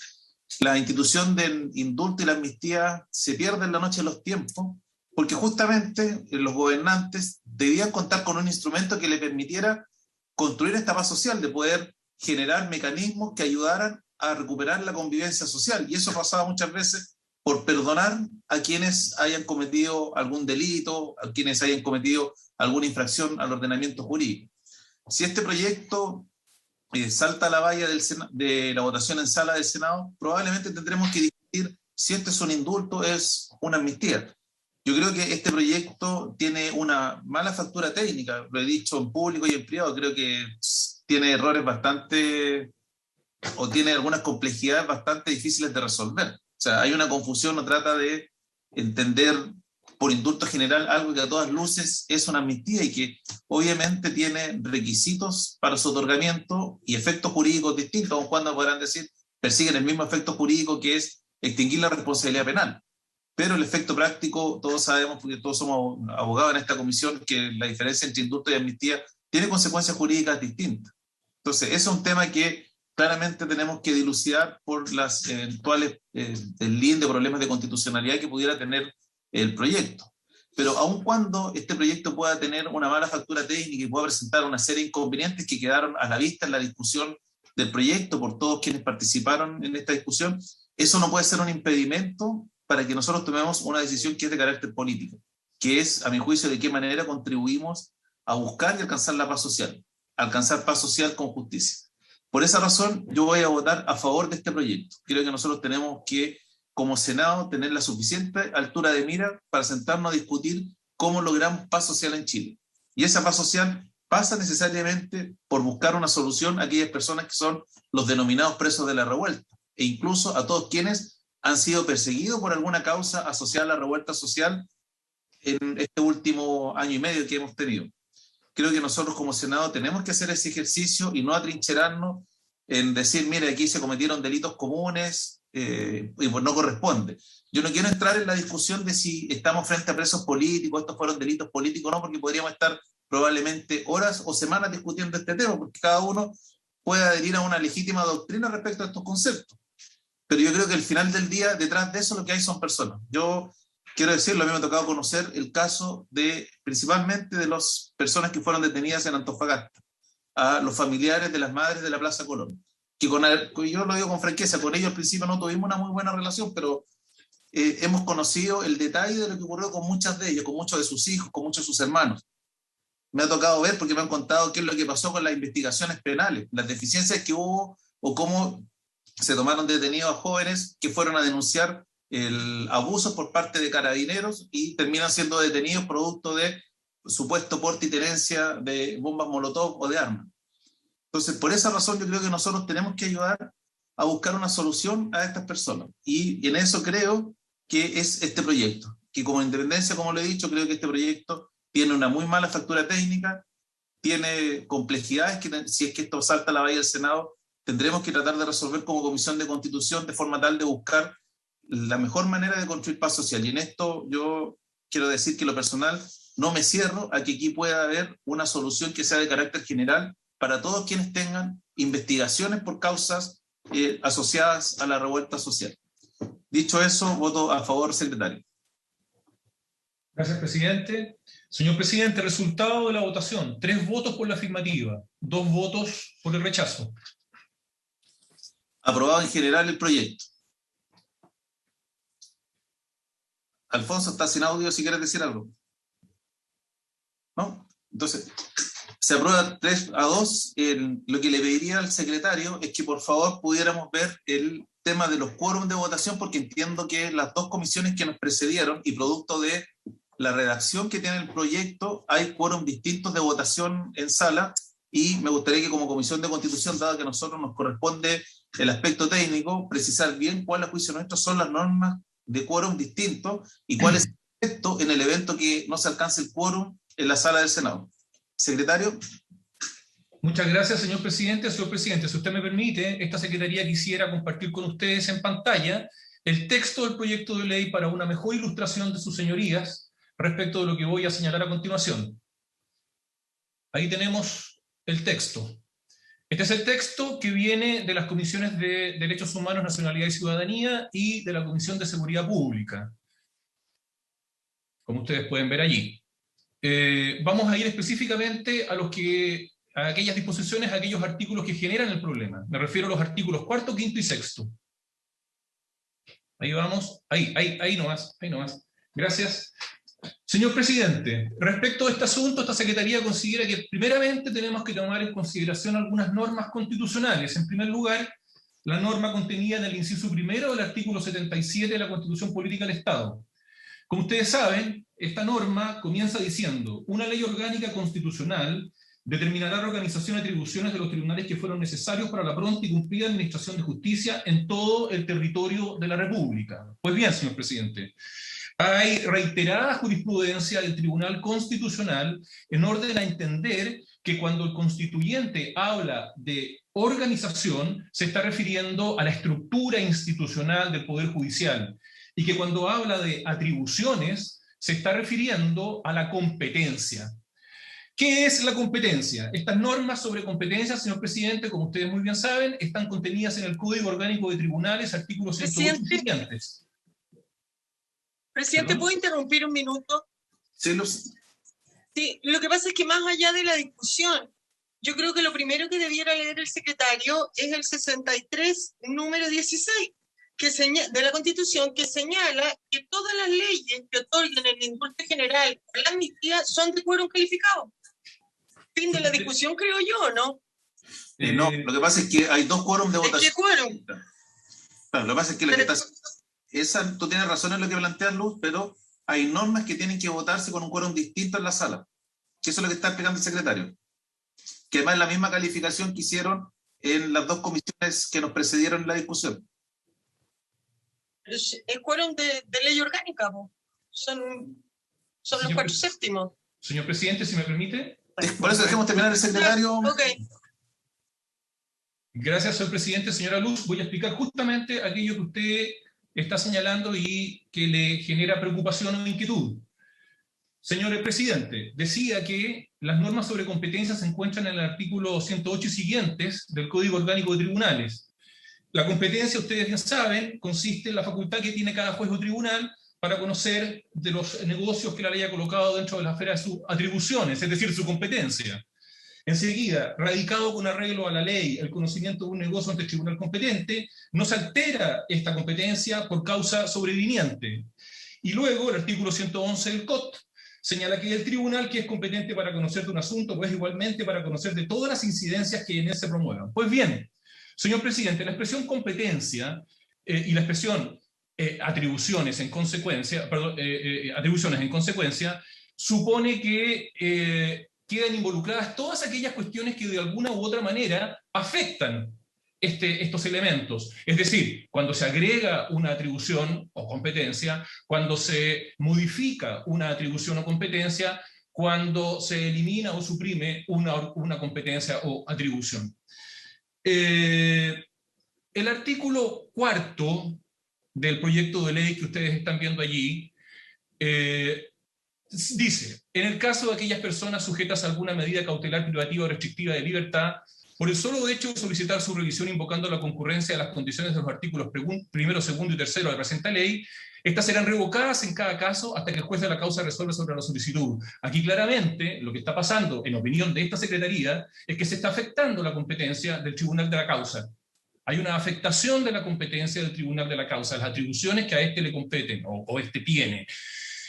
la institución del indulto y la amnistía se pierde en la noche de los tiempos, porque justamente los gobernantes debían contar con un instrumento que le permitiera construir esta paz social, de poder generar mecanismos que ayudaran a recuperar la convivencia social. Y eso pasaba muchas veces por perdonar a quienes hayan cometido algún delito, a quienes hayan cometido alguna infracción al ordenamiento jurídico. Si este proyecto salta la valla de la votación en sala del Senado, probablemente tendremos que discutir si este es un indulto o es una amnistía. Yo creo que este proyecto tiene una mala factura técnica, lo he dicho en público y en privado, creo que tiene errores tiene algunas complejidades bastante difíciles de resolver. O sea, hay una confusión, no trata de entender por indulto general algo que a todas luces es una amnistía y que obviamente tiene requisitos para su otorgamiento y efectos jurídicos distintos, aun cuando podrán decir persiguen el mismo efecto jurídico, que es extinguir la responsabilidad penal. Pero el efecto práctico, todos sabemos, porque todos somos abogados en esta comisión, que la diferencia entre indulto y amnistía tiene consecuencias jurídicas distintas. Entonces, eso es un tema que claramente tenemos que dilucidar por las eventuales link de problemas de constitucionalidad que pudiera tener el proyecto. Pero aun cuando este proyecto pueda tener una mala factura técnica y pueda presentar una serie de inconvenientes que quedaron a la vista en la discusión del proyecto por todos quienes participaron en esta discusión, eso no puede ser un impedimento para que nosotros tomemos una decisión que es de carácter político, que es, a mi juicio, de qué manera contribuimos a buscar y alcanzar la paz social, alcanzar paz social con justicia. Por esa razón, yo voy a votar a favor de este proyecto. Creo que nosotros tenemos que, como Senado, tener la suficiente altura de mira para sentarnos a discutir cómo logramos paz social en Chile. Y esa paz social pasa necesariamente por buscar una solución a aquellas personas que son los denominados presos de la revuelta, e incluso a todos quienes han sido perseguidos por alguna causa asociada a la revuelta social en este último año y medio que hemos tenido. Creo que nosotros como Senado tenemos que hacer ese ejercicio y no atrincherarnos en decir, mire, aquí se cometieron delitos comunes y pues no corresponde. Yo no quiero entrar en la discusión de si estamos frente a presos políticos, estos fueron delitos políticos o no, porque podríamos estar probablemente horas o semanas discutiendo este tema, porque cada uno puede adherir a una legítima doctrina respecto a estos conceptos. Pero yo creo que al final del día, detrás de eso lo que hay son personas. Yo quiero decirlo, a mí me ha tocado conocer el caso principalmente de las personas que fueron detenidas en Antofagasta, a los familiares de las madres de la Plaza Colón, que yo lo digo con franqueza, con ellos al principio no tuvimos una muy buena relación, pero hemos conocido el detalle de lo que ocurrió con muchas de ellas, con muchos de sus hijos, con muchos de sus hermanos. Me ha tocado ver porque me han contado qué es lo que pasó con las investigaciones penales, las deficiencias que hubo o cómo se tomaron detenidos a jóvenes que fueron a denunciar el abuso por parte de carabineros y terminan siendo detenidos producto de supuesto porte y tenencia de bombas molotov o de armas. Entonces, por esa razón yo creo que nosotros tenemos que ayudar a buscar una solución a estas personas. Y en eso creo que es este proyecto, que como Independencia, como lo he dicho, creo que este proyecto tiene una muy mala factura técnica, tiene complejidades que si es que esto salta a la valla del Senado, tendremos que tratar de resolver como Comisión de Constitución de forma tal de buscar la mejor manera de construir paz social. Y en esto yo quiero decir que lo personal no me cierro a que aquí pueda haber una solución que sea de carácter general para todos quienes tengan investigaciones por causas asociadas a la revuelta social. Dicho eso, voto a favor, secretario. Gracias, presidente. Señor presidente, resultado de la votación: 3 votos por la afirmativa, 2 votos por el rechazo. Aprobado en general el proyecto. Alfonso, está sin audio si quieres decir algo. ¿No? Entonces, se aprueba 3-2. Lo que le pediría al secretario es que por favor pudiéramos ver el tema de los quórums de votación, porque entiendo que las 2 comisiones que nos precedieron y producto de la redacción que tiene el proyecto, hay quórum distintos de votación en sala, y me gustaría que como Comisión de Constitución, dado que a nosotros nos corresponde el aspecto técnico, precisar bien cuál a juicio nuestro son las normas de quórum distintos y cuál es el efecto en el evento que no se alcance el quórum en la sala del Senado. Secretario. Muchas gracias, señor presidente. Señor presidente, si usted me permite, esta secretaría quisiera compartir con ustedes en pantalla el texto del proyecto de ley para una mejor ilustración de sus señorías respecto de lo que voy a señalar a continuación. Ahí tenemos el texto. Este es el texto que viene de las comisiones de Derechos Humanos, Nacionalidad y Ciudadanía y de la Comisión de Seguridad Pública, como ustedes pueden ver allí. Vamos a ir específicamente a aquellas disposiciones, a aquellos artículos que generan el problema. Me refiero a los artículos 4º, 5º y 6º. Ahí vamos, ahí nomás. Gracias. Señor presidente, respecto a este asunto, esta secretaría considera que primeramente tenemos que tomar en consideración algunas normas constitucionales. En primer lugar, la norma contenida en el inciso primero del artículo 77 de la Constitución Política del Estado. Como ustedes saben, esta norma comienza diciendo: una ley orgánica constitucional determinará la organización y atribuciones de los tribunales que fueron necesarios para la pronta y cumplida administración de justicia en todo el territorio de la República. Pues bien, señor presidente, hay reiterada jurisprudencia del Tribunal Constitucional en orden a entender que cuando el constituyente habla de organización, se está refiriendo a la estructura institucional del Poder Judicial, y que cuando habla de atribuciones, se está refiriendo a la competencia. ¿Qué es la competencia? Estas normas sobre competencia, señor presidente, como ustedes muy bien saben, están contenidas en el Código Orgánico de Tribunales, artículos 108 y siguientes. Presidente, ¿puedo interrumpir un minuto? Sí, Sí, lo que pasa es que más allá de la discusión, yo creo que lo primero que debiera leer el secretario es el 63, número 16, de la Constitución, que señala que todas las leyes que otorguen el indulto general o la amnistía son de quórum calificado. Fin de la discusión, creo yo, ¿no? No, lo que pasa es que hay 2 quórums de votación. ¿De qué quórum? Claro, lo que pasa es que tú tienes razón en lo que planteas, Luz, pero hay normas que tienen que votarse con un quórum distinto en la sala. Que eso es lo que está explicando el secretario. Que además es la misma calificación que hicieron en las 2 comisiones que nos precedieron en la discusión. Es quórum de ley orgánica, ¿no? Son los 4/7. Señor presidente, si me permite. Por eso dejemos terminar el secretario. Okay. Gracias, señor presidente. Señora Luz, voy a explicar justamente aquello que usted está señalando y que le genera preocupación o inquietud. señor presidente, decía que las normas sobre competencia se encuentran en el artículo 108 y siguientes del Código Orgánico de Tribunales. La competencia, ustedes bien saben, consiste en la facultad que tiene cada juez o tribunal para conocer de los negocios que la ley ha colocado dentro de la esfera de sus atribuciones, es decir, su competencia. Enseguida, radicado con arreglo a la ley el conocimiento de un negocio ante el tribunal competente, no se altera esta competencia por causa sobreviniente. Y luego, el artículo 111 del COT señala que el tribunal que es competente para conocer de un asunto, pues igualmente para conocer de todas las incidencias que en él se promuevan. Pues bien, señor presidente, la expresión competencia y la expresión atribuciones en consecuencia, supone que quedan involucradas todas aquellas cuestiones que de alguna u otra manera afectan estos elementos. Es decir, cuando se agrega una atribución o competencia, cuando se modifica una atribución o competencia, cuando se elimina o suprime una competencia o atribución. El artículo 4 del proyecto de ley que ustedes están viendo allí dice: en el caso de aquellas personas sujetas a alguna medida cautelar privativa o restrictiva de libertad, por el solo hecho de solicitar su revisión invocando la concurrencia de las condiciones de los artículos primero, segundo y tercero de la presente ley, estas serán revocadas en cada caso hasta que el juez de la causa resuelva sobre la solicitud. Aquí claramente lo que está pasando, en opinión de esta Secretaría, es que se está afectando la competencia del tribunal de la causa. Hay una afectación de la competencia del tribunal de la causa, las atribuciones que a este le competen o este tiene.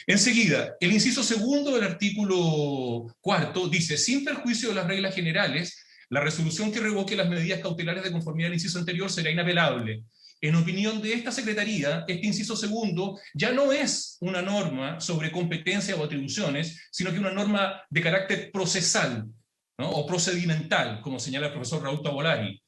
Enseguida, el inciso segundo del artículo 4 dice: sin perjuicio de las reglas generales, la resolución que revoque las medidas cautelares de conformidad al inciso anterior será inapelable. En opinión de esta Secretaría, este inciso segundo ya no es una norma sobre competencia o atribuciones, sino que una norma de carácter procesal, ¿no? O procedimental, como señala el profesor Raúl Tavolari.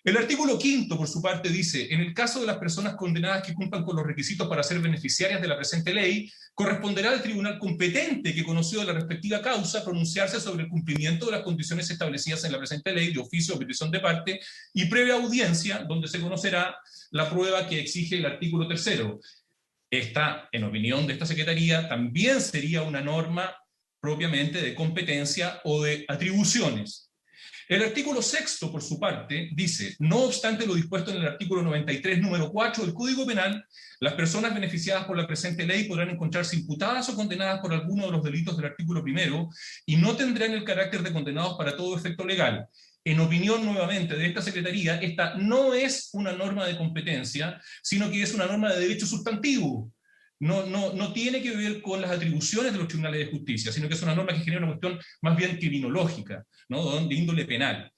El artículo 5, por su parte, dice: en el caso de las personas condenadas que cumplan con los requisitos para ser beneficiarias de la presente ley, corresponderá al tribunal competente que conoció de la respectiva causa pronunciarse sobre el cumplimiento de las condiciones establecidas en la presente ley de oficio o petición de parte y previa audiencia, donde se conocerá la prueba que exige el artículo 3. Esta, en opinión de esta Secretaría, también sería una norma propiamente de competencia o de atribuciones. El artículo 6, por su parte, dice: no obstante lo dispuesto en el artículo 93, número 4 del Código Penal, las personas beneficiadas por la presente ley podrán encontrarse imputadas o condenadas por alguno de los delitos del artículo 1 y no tendrán el carácter de condenados para todo efecto legal. En opinión, nuevamente, de esta Secretaría, esta no es una norma de competencia, sino que es una norma de derecho sustantivo. No tiene que ver con las atribuciones de los tribunales de justicia, sino que es una norma que genera una cuestión más bien criminológica, ¿no? De índole penal.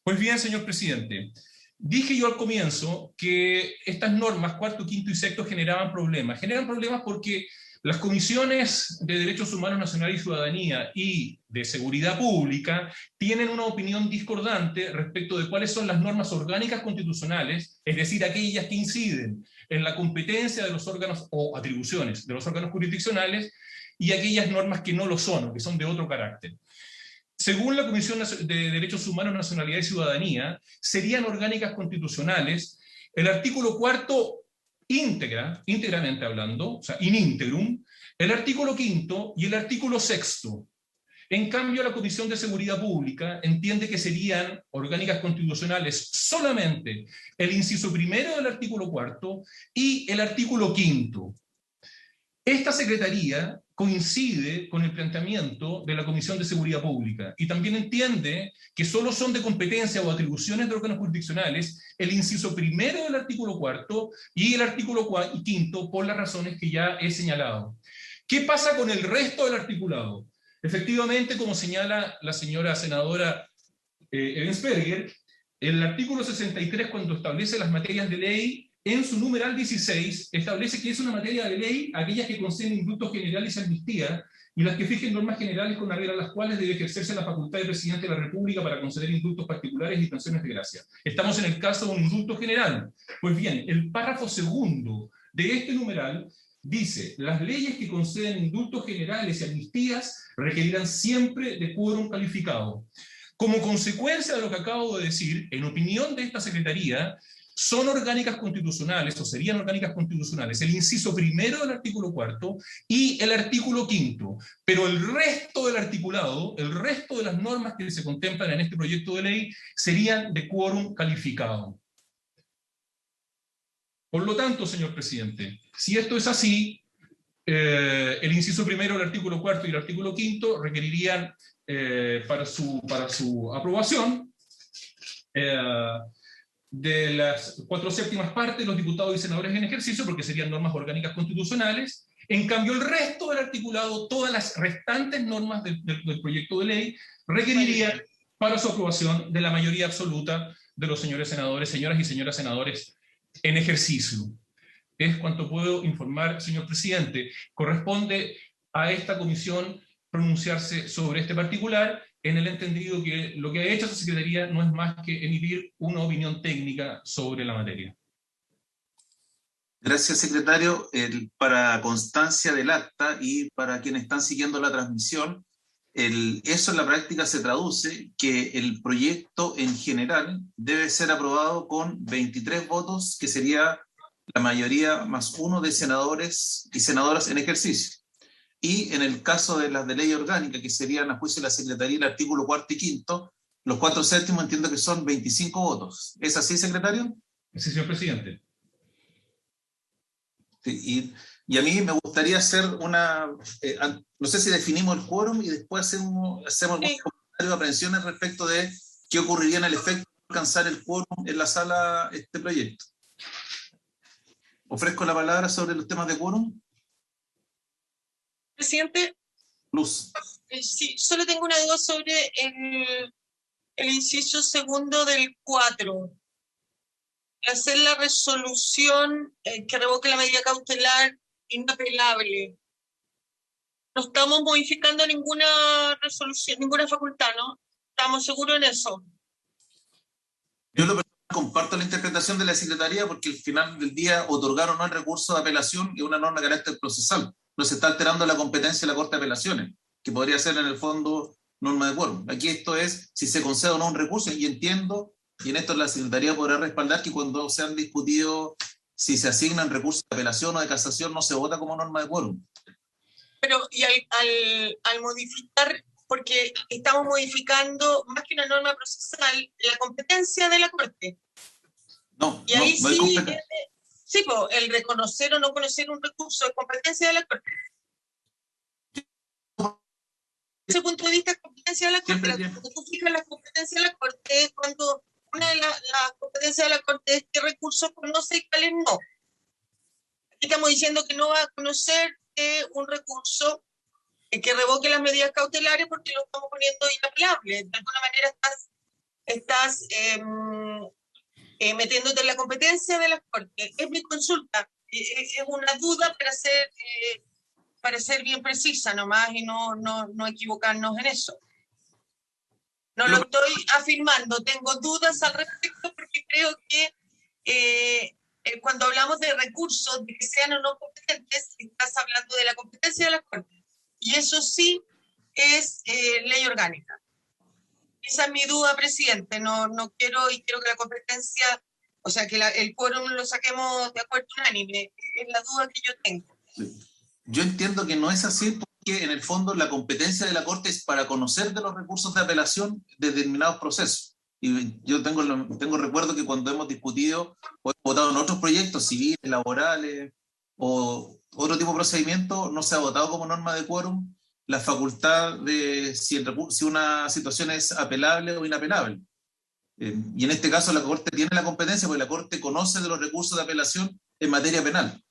Pues bien, señor presidente, dije yo al comienzo que estas normas, cuarto, quinto y sexto, generaban problemas. Generan problemas porque las comisiones de Derechos Humanos, Nacional y Ciudadanía y de Seguridad Pública tienen una opinión discordante respecto de cuáles son las normas orgánicas constitucionales, es decir, aquellas que inciden en la competencia de los órganos o atribuciones de los órganos jurisdiccionales, y aquellas normas que no lo son, que son de otro carácter. Según la Comisión de Derechos Humanos, Nacionalidad y Ciudadanía, serían orgánicas constitucionales el artículo 4 íntegramente hablando, o sea, in integrum, el artículo 5 y el artículo 6. En cambio, la Comisión de Seguridad Pública entiende que serían orgánicas constitucionales solamente el inciso 1 del artículo 4 y el artículo 5. Esta Secretaría coincide con el planteamiento de la Comisión de Seguridad Pública y también entiende que solo son de competencia o atribuciones de órganos jurisdiccionales el inciso 1 del artículo 4 y el artículo 5 por las razones que ya he señalado. ¿Qué pasa con el resto del articulado? Efectivamente, como señala la señora senadora Ebensberger, el artículo 63, cuando establece las materias de ley, en su numeral 16, establece que es una materia de ley aquellas que conceden indultos generales y amnistía, y las que fijen normas generales con arreglo a las cuales debe ejercerse la facultad del presidente de la República para conceder indultos particulares y pensiones de gracia. Estamos en el caso de un indulto general. Pues bien, el párrafo segundo de este numeral dice: las leyes que conceden indultos generales y amnistías requerirán siempre de quórum calificado. Como consecuencia de lo que acabo de decir, en opinión de esta Secretaría, son orgánicas constitucionales o serían orgánicas constitucionales el inciso primero del artículo cuarto y el artículo quinto, pero el resto del articulado, el resto de las normas que se contemplan en este proyecto de ley serían de quórum calificado. Por lo tanto, señor presidente, si esto es así, el inciso primero del artículo cuarto y el artículo quinto requerirían para su aprobación de las 4/7 partes de los diputados y senadores en ejercicio, porque serían normas orgánicas constitucionales. En cambio, el resto del articulado, todas las restantes normas del proyecto de ley, requerirían para su aprobación de la mayoría absoluta de los señores senadores, señoras y señores senadores en ejercicio. Es cuanto puedo informar, señor presidente. Corresponde a esta comisión pronunciarse sobre este particular, en el entendido que lo que ha hecho esa Secretaría no es más que emitir una opinión técnica sobre la materia. Gracias, secretario. Para constancia del acta y para quienes están siguiendo la transmisión, eso en la práctica se traduce que el proyecto en general debe ser aprobado con 23 votos, que sería la mayoría más uno de senadores y senadoras en ejercicio. Y en el caso de las de ley orgánica, que serían a juicio de la Secretaría el artículo cuarto y quinto, los 4/7 entiendo que son 25 votos. ¿Es así, secretario? Sí, señor presidente. Sí, y a mí me gustaría hacer una, no sé si definimos el quórum y después hacemos algunos comentarios o aprensiones respecto de qué ocurriría en el efecto de alcanzar el quórum en la sala este proyecto. Ofrezco la palabra sobre los temas de quórum. Presidente. Luz. Sí, solo tengo una duda sobre el inciso segundo del 4. Hacer la resolución que revoque la medida cautelar inapelable. No estamos modificando ninguna resolución, ninguna facultad, ¿no? ¿Estamos seguros en eso? Yo lo comparto la interpretación de la Secretaría porque al final del día otorgar o no el recurso de apelación es una norma de carácter procesal. No se está alterando la competencia de la Corte de Apelaciones, que podría ser en el fondo norma de quórum. Aquí esto es si se concede o no un recurso, y entiendo, y en esto la Secretaría podrá respaldar que cuando se han discutido si se asignan recursos de apelación o de casación, no se vota como norma de quórum. Pero y al modificar, porque estamos modificando más que una norma procesal, la competencia de la Corte. No, y ahí no hay competencia. Sí, pues, el reconocer o no conocer un recurso es competencia de la Corte. Desde ese punto de vista es competencia de la Corte. Cuando tú fijas la competencia de la Corte es cuando una de las competencias de la Corte es qué recursos conoce y cuáles no. Aquí estamos diciendo que no va a conocer un recurso que revoque las medidas cautelares porque lo estamos poniendo inapelable. De alguna manera estás metiéndote en la competencia de las Cortes. Es mi consulta, es una duda para ser bien precisa nomás y no equivocarnos en eso. No lo estoy afirmando, tengo dudas al respecto porque creo que cuando hablamos de recursos, de que sean o no competentes, estás hablando de la competencia de las Cortes. Y eso sí es ley orgánica. Esa es mi duda, presidente. No quiero, y quiero que la competencia, o sea, que el quórum lo saquemos de acuerdo unánime. Es la duda que yo tengo. Yo entiendo que no es así porque en el fondo la competencia de la Corte es para conocer de los recursos de apelación de determinados procesos. Y yo tengo recuerdo que cuando hemos discutido o hemos votado en otros proyectos civiles, laborales o otro tipo de procedimiento, no se ha votado como norma de quórum la facultad de si una situación es apelable o inapelable. Y en este caso la Corte tiene la competencia porque la Corte conoce de los recursos de apelación en materia penal.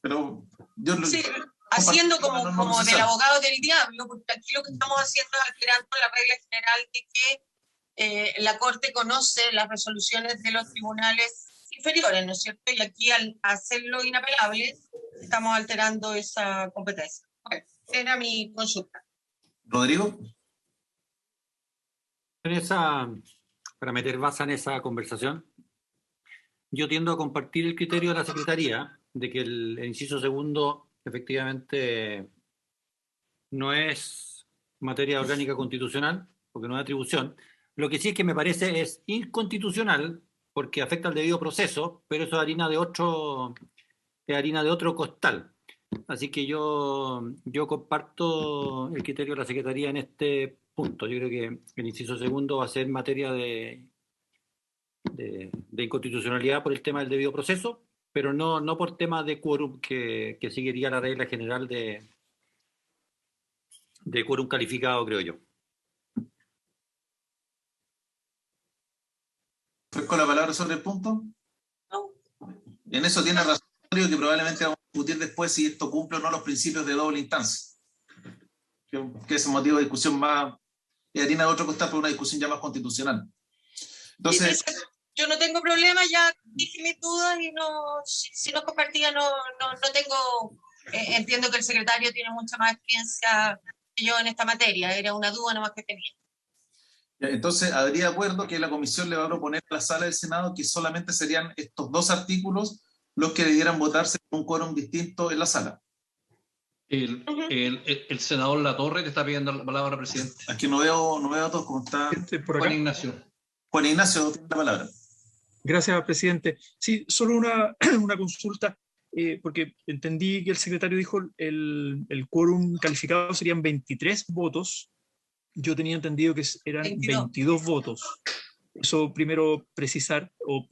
Pero yo sí, haciendo como del abogado del diablo, porque aquí lo que estamos haciendo es alterando la regla general de que la Corte conoce las resoluciones de los tribunales inferiores, ¿no es cierto? Y aquí al hacerlo inapelable estamos alterando esa competencia. Bueno, era mi consulta. Rodrigo. Para meter base en esa conversación, yo tiendo a compartir el criterio de la Secretaría de que el inciso segundo efectivamente no es materia orgánica constitucional, porque no es atribución. Lo que sí es que me parece es inconstitucional porque afecta al debido proceso, pero eso es harina de otro costal. Así que yo comparto el criterio de la Secretaría en este punto. Yo creo que el inciso segundo va a ser materia de inconstitucionalidad por el tema del debido proceso, pero no por temas de quórum, que seguiría la regla general de quórum calificado, creo yo. ¿Ofrezco la palabra sobre el punto? No. En eso tiene razón, creo que probablemente vamos a discutir después si esto cumple o no los principios de doble instancia. Que es un motivo de discusión más, y harina de otro costal, pero una discusión ya más constitucional. Entonces, yo no tengo problema, ya dije mis dudas y si no compartía, no tengo, entiendo que el secretario tiene mucha más experiencia que yo en esta materia, era una duda nomás que tenía. Entonces, habría acuerdo que la comisión le va a proponer a la sala del Senado que solamente serían estos 2 artículos los que debieran votarse con un quórum distinto en la sala. El senador Latorre te está pidiendo la palabra, presidente. Aquí no veo a todos cómo está. Juan Ignacio. Juan Ignacio, tiene la palabra. Gracias, presidente. Sí, solo una consulta, porque entendí que el secretario dijo el quórum calificado serían 23 votos. Yo tenía entendido que eran 22 votos. Eso primero precisar o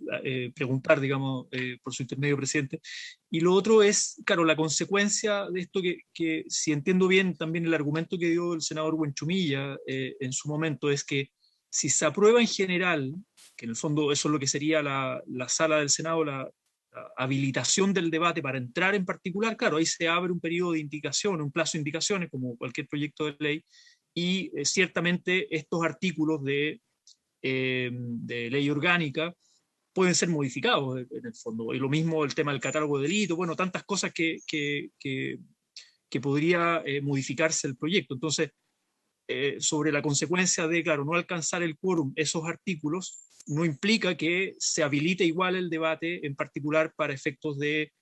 preguntar, digamos, por su intermedio, presidente. Y lo otro es, claro, la consecuencia de esto que si entiendo bien también el argumento que dio el senador Buenchumilla en su momento, es que si se aprueba en general, que en el fondo eso es lo que sería la sala del Senado, la habilitación del debate para entrar en particular, claro, ahí se abre un periodo de indicación, un plazo de indicaciones, como cualquier proyecto de ley, y ciertamente estos artículos de ley orgánica pueden ser modificados en el fondo. Y lo mismo el tema del catálogo de delitos, bueno, tantas cosas que podría modificarse el proyecto. Entonces, sobre la consecuencia de, claro, no alcanzar el quórum esos artículos, no implica que se habilite igual el debate, en particular para efectos de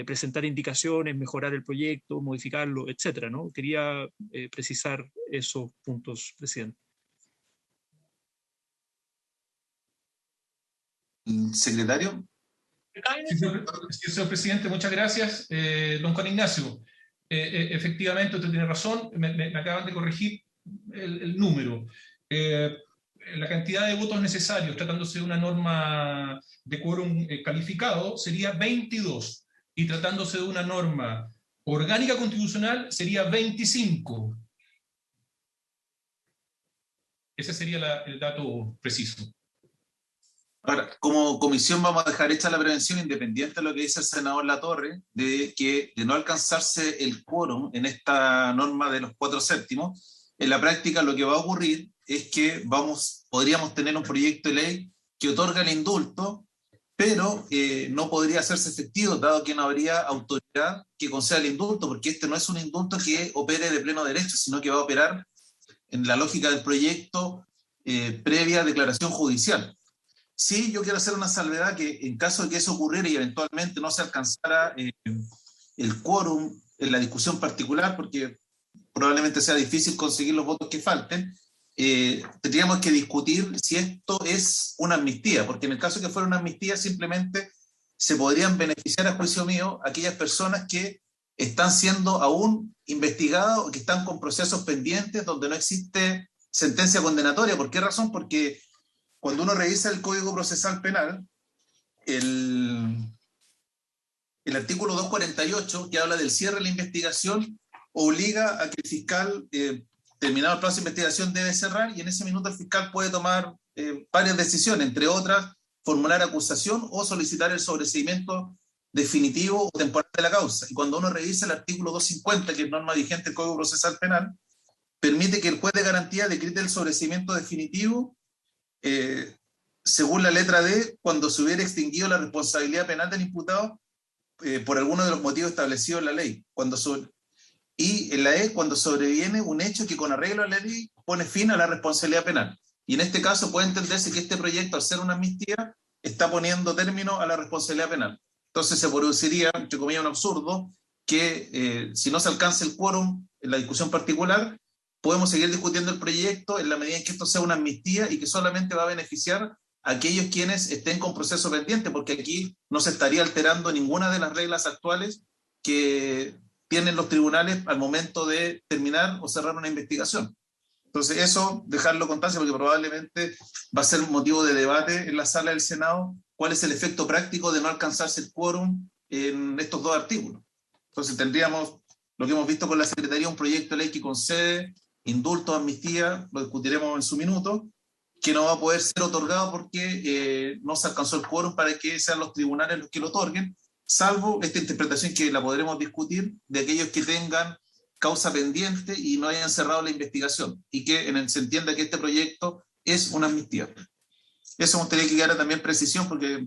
presentar indicaciones, mejorar el proyecto, modificarlo, etcétera, ¿no? Quería precisar esos puntos, presidente. Secretario. Sí, señor presidente, muchas gracias. Don Juan Ignacio, efectivamente usted tiene razón, me acaban de corregir el número. La cantidad de votos necesarios, tratándose de una norma de quórum calificado, sería 22, y tratándose de una norma orgánica constitucional sería 25. Ese sería el dato preciso. Ahora, como comisión vamos a dejar hecha la prevención, independiente de lo que dice el senador Latorre, de que de no alcanzarse el quórum en esta norma de los 4/7, en la práctica lo que va a ocurrir es que podríamos tener un proyecto de ley que otorga el indulto, pero no podría hacerse efectivo, dado que no habría autoridad que conceda el indulto, porque este no es un indulto que opere de pleno derecho, sino que va a operar en la lógica del proyecto previa declaración judicial. Sí, yo quiero hacer una salvedad que en caso de que eso ocurriera y eventualmente no se alcanzara el quórum en la discusión particular, porque probablemente sea difícil conseguir los votos que falten, tendríamos que discutir si esto es una amnistía, porque en el caso de que fuera una amnistía simplemente se podrían beneficiar, a juicio mío, aquellas personas que están siendo aún investigadas o que están con procesos pendientes donde no existe sentencia condenatoria. ¿Por qué razón? Porque cuando uno revisa el Código Procesal Penal, el artículo 248, que habla del cierre de la investigación, obliga a que el fiscal, terminado el plazo de investigación, debe cerrar, y en ese minuto el fiscal puede tomar varias decisiones, entre otras, formular acusación o solicitar el sobreseimiento definitivo o temporal de la causa. Y cuando uno revisa el artículo 250, que es norma vigente del Código Procesal Penal, permite que el juez de garantía decrete el sobreseimiento definitivo según la letra D, cuando se hubiera extinguido la responsabilidad penal del imputado por alguno de los motivos establecidos en la ley. Y en la E, cuando sobreviene un hecho que con arreglo a la ley pone fin a la responsabilidad penal. Y en este caso puede entenderse que este proyecto, al ser una amnistía, está poniendo término a la responsabilidad penal. Entonces se produciría, entre comillas, un absurdo, que si no se alcanza el quórum en la discusión particular, podemos seguir discutiendo el proyecto en la medida en que esto sea una amnistía y que solamente va a beneficiar aquellos quienes estén con proceso pendiente, porque aquí no se estaría alterando ninguna de las reglas actuales que tienen los tribunales al momento de terminar o cerrar una investigación. Entonces eso, dejarlo en constancia, porque probablemente va a ser un motivo de debate en la sala del Senado, cuál es el efecto práctico de no alcanzarse el quórum en estos dos artículos. Entonces tendríamos, lo que hemos visto con la Secretaría, un proyecto de ley que concede indulto, amnistía, lo discutiremos en su minuto, que no va a poder ser otorgado porque no se alcanzó el quórum para que sean los tribunales los que lo otorguen, salvo esta interpretación que la podremos discutir de aquellos que tengan causa pendiente y no hayan cerrado la investigación, y que se entienda que este proyecto es una amnistía. Eso me gustaría que quedara también precisión, porque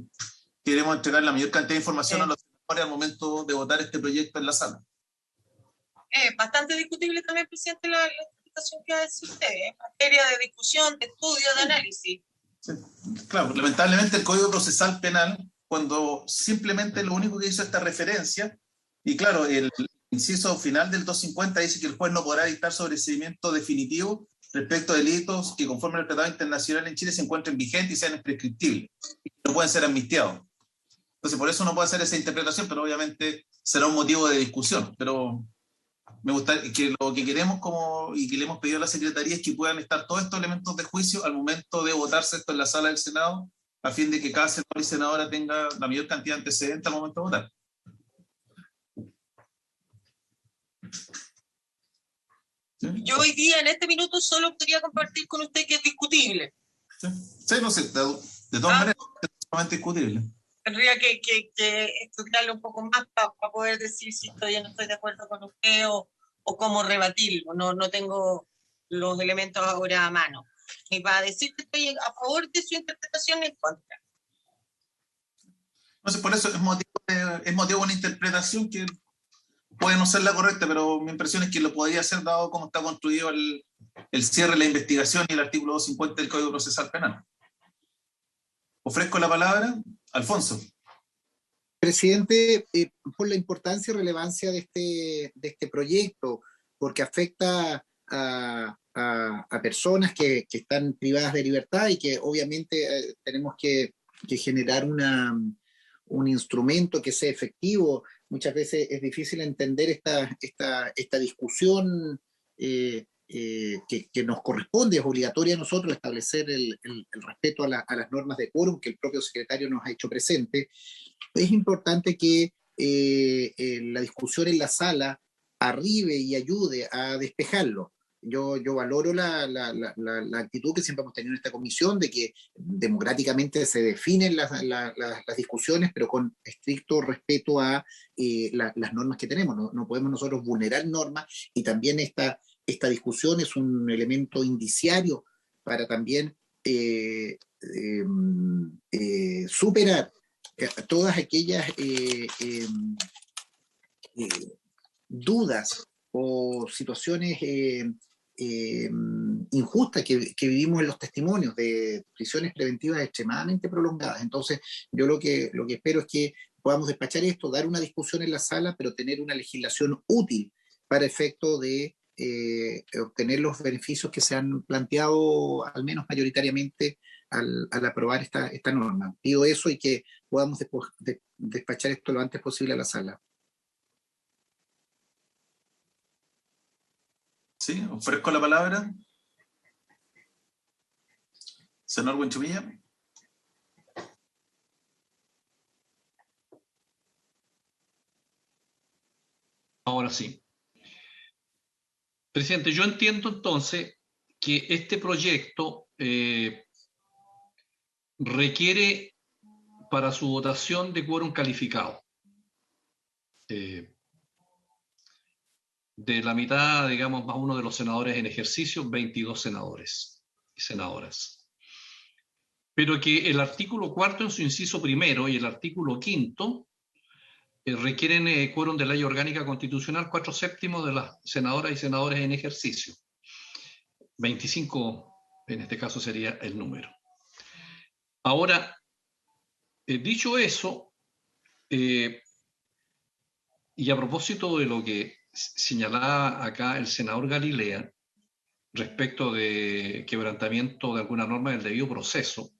queremos entregar la mayor cantidad de información a los senadores al momento de votar este proyecto en la sala. Bastante discutible también, presidente, la explicación que hace usted, materia de discusión, de estudio, de análisis. Sí, claro, lamentablemente el Código Procesal Penal, cuando simplemente lo único que hizo esta referencia, y claro, el inciso final del 250 dice que el juez no podrá dictar sobreseimiento definitivo respecto a delitos que conforme al Tratado Internacional en Chile se encuentren vigentes y sean imprescriptibles, y no pueden ser amnistiados. Entonces, por eso no puede hacer esa interpretación, pero obviamente será un motivo de discusión. Pero me gusta que lo que queremos y que le hemos pedido a la Secretaría es que puedan estar todos estos elementos de juicio al momento de votarse esto en la sala del Senado, a fin de que cada senador y senadora tenga la mayor cantidad de antecedentes al momento de votar. ¿Sí? Yo hoy día, en este minuto, solo podría compartir con usted que es discutible. Sí, no sé, de todas maneras es totalmente discutible. Tendría que estudiarlo un poco más para poder decir si estoy o no estoy de acuerdo con usted o cómo rebatirlo. No tengo los elementos ahora a mano. Y para decir que estoy a favor de su interpretación, en contra. Entonces, por eso es motivo de una interpretación que puede no ser la correcta, pero mi impresión es que lo podría ser dado como está construido el cierre de la investigación y el artículo 250 del Código Procesal Penal. Ofrezco la palabra, Alfonso. Presidente, por la importancia y relevancia de este proyecto, porque afecta a personas que están privadas de libertad y que obviamente tenemos que generar un instrumento que sea efectivo. Muchas veces es difícil entender esta discusión que nos corresponde, es obligatoria a nosotros establecer el respeto a las normas de quórum que el propio secretario nos ha hecho presente. Es importante que la discusión en la sala arribe y ayude a despejarlo. Yo valoro la actitud que siempre hemos tenido en esta comisión de que democráticamente se definen las discusiones, pero con estricto respeto a las normas que tenemos. No podemos nosotros vulnerar normas, y también esta discusión es un elemento indiciario para también superar todas aquellas dudas o situaciones injustas que vivimos en los testimonios de prisiones preventivas extremadamente prolongadas. Entonces, yo lo que espero es que podamos despachar esto, dar una discusión en la sala, pero tener una legislación útil para efecto de obtener los beneficios que se han planteado, al menos mayoritariamente, al aprobar esta norma. Pido eso y que podamos despachar esto lo antes posible a la sala. Sí, ofrezco la palabra. Senador Buenchumilla. Ahora sí. Presidente, yo entiendo entonces que este proyecto requiere para su votación de quórum calificado. De la mitad, digamos, más uno de los senadores en ejercicio, 22 senadores y senadoras. Pero que el artículo 4 en su inciso primero y el artículo 5 requieren quórum de ley orgánica constitucional 4/7 de las senadoras y senadores en ejercicio. 25 en este caso sería el número. Ahora, dicho eso, y a propósito de lo que señalaba acá el senador Galilea respecto de quebrantamiento de alguna norma del debido proceso,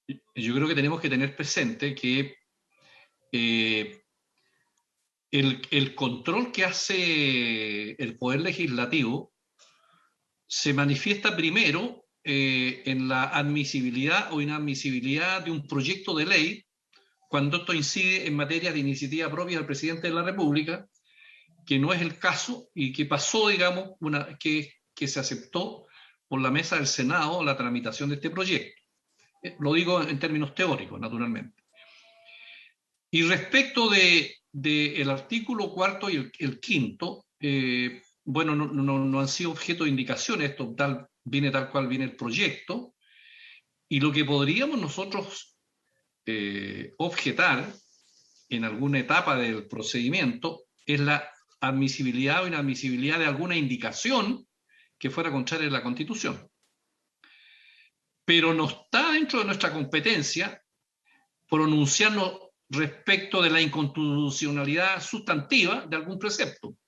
yo creo que tenemos que tener presente que el control que hace el Poder Legislativo se manifiesta primero en la admisibilidad o inadmisibilidad de un proyecto de ley cuando esto incide en materia de iniciativa propia del presidente de la República, que no es el caso y que pasó, digamos, que se aceptó por la mesa del Senado la tramitación de este proyecto. Lo digo en términos teóricos, naturalmente. Y respecto del artículo cuarto y el quinto, bueno, no han sido objeto de indicaciones, esto viene tal cual viene el proyecto, y lo que podríamos nosotros objetar en alguna etapa del procedimiento es la admisibilidad o inadmisibilidad de alguna indicación que fuera contraria a la Constitución. Pero no está dentro de nuestra competencia pronunciarnos respecto de la inconstitucionalidad sustantiva de algún precepto.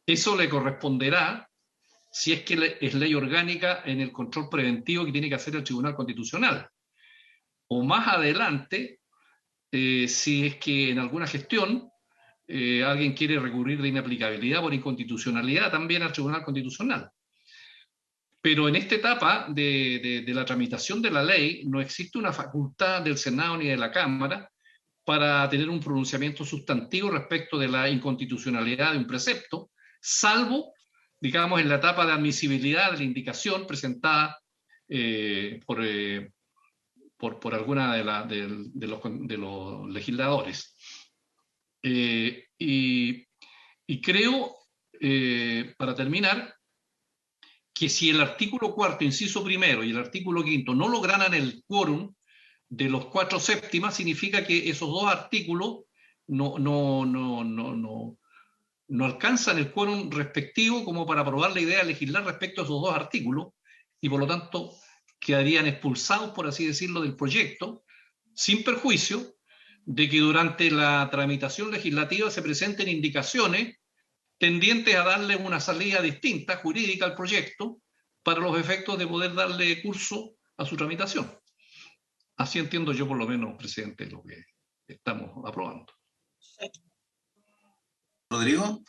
Eso le corresponderá, si es que es ley orgánica, en el control preventivo que tiene que hacer el Tribunal Constitucional. O más adelante, si es que en alguna gestión alguien quiere recurrir de inaplicabilidad por inconstitucionalidad también al Tribunal Constitucional. Pero en esta etapa de la tramitación de la ley no existe una facultad del Senado ni de la Cámara para tener un pronunciamiento sustantivo respecto de la inconstitucionalidad de un precepto, salvo, digamos, en la etapa de admisibilidad de la indicación presentada por alguna de los legisladores. Y creo, para terminar, que si el artículo cuarto, inciso primero, y el artículo quinto no lograran el quórum de los 4/7, significa que esos dos artículos no alcanzan el quórum respectivo como para aprobar la idea de legislar respecto a esos dos artículos, y por lo tanto quedarían expulsados, por así decirlo, del proyecto, sin perjuicio de que durante la tramitación legislativa se presenten indicaciones tendientes a darle una salida distinta, jurídica, al proyecto, para los efectos de poder darle curso a su tramitación. Así entiendo yo, por lo menos, presidente, lo que estamos aprobando. Rodrigo.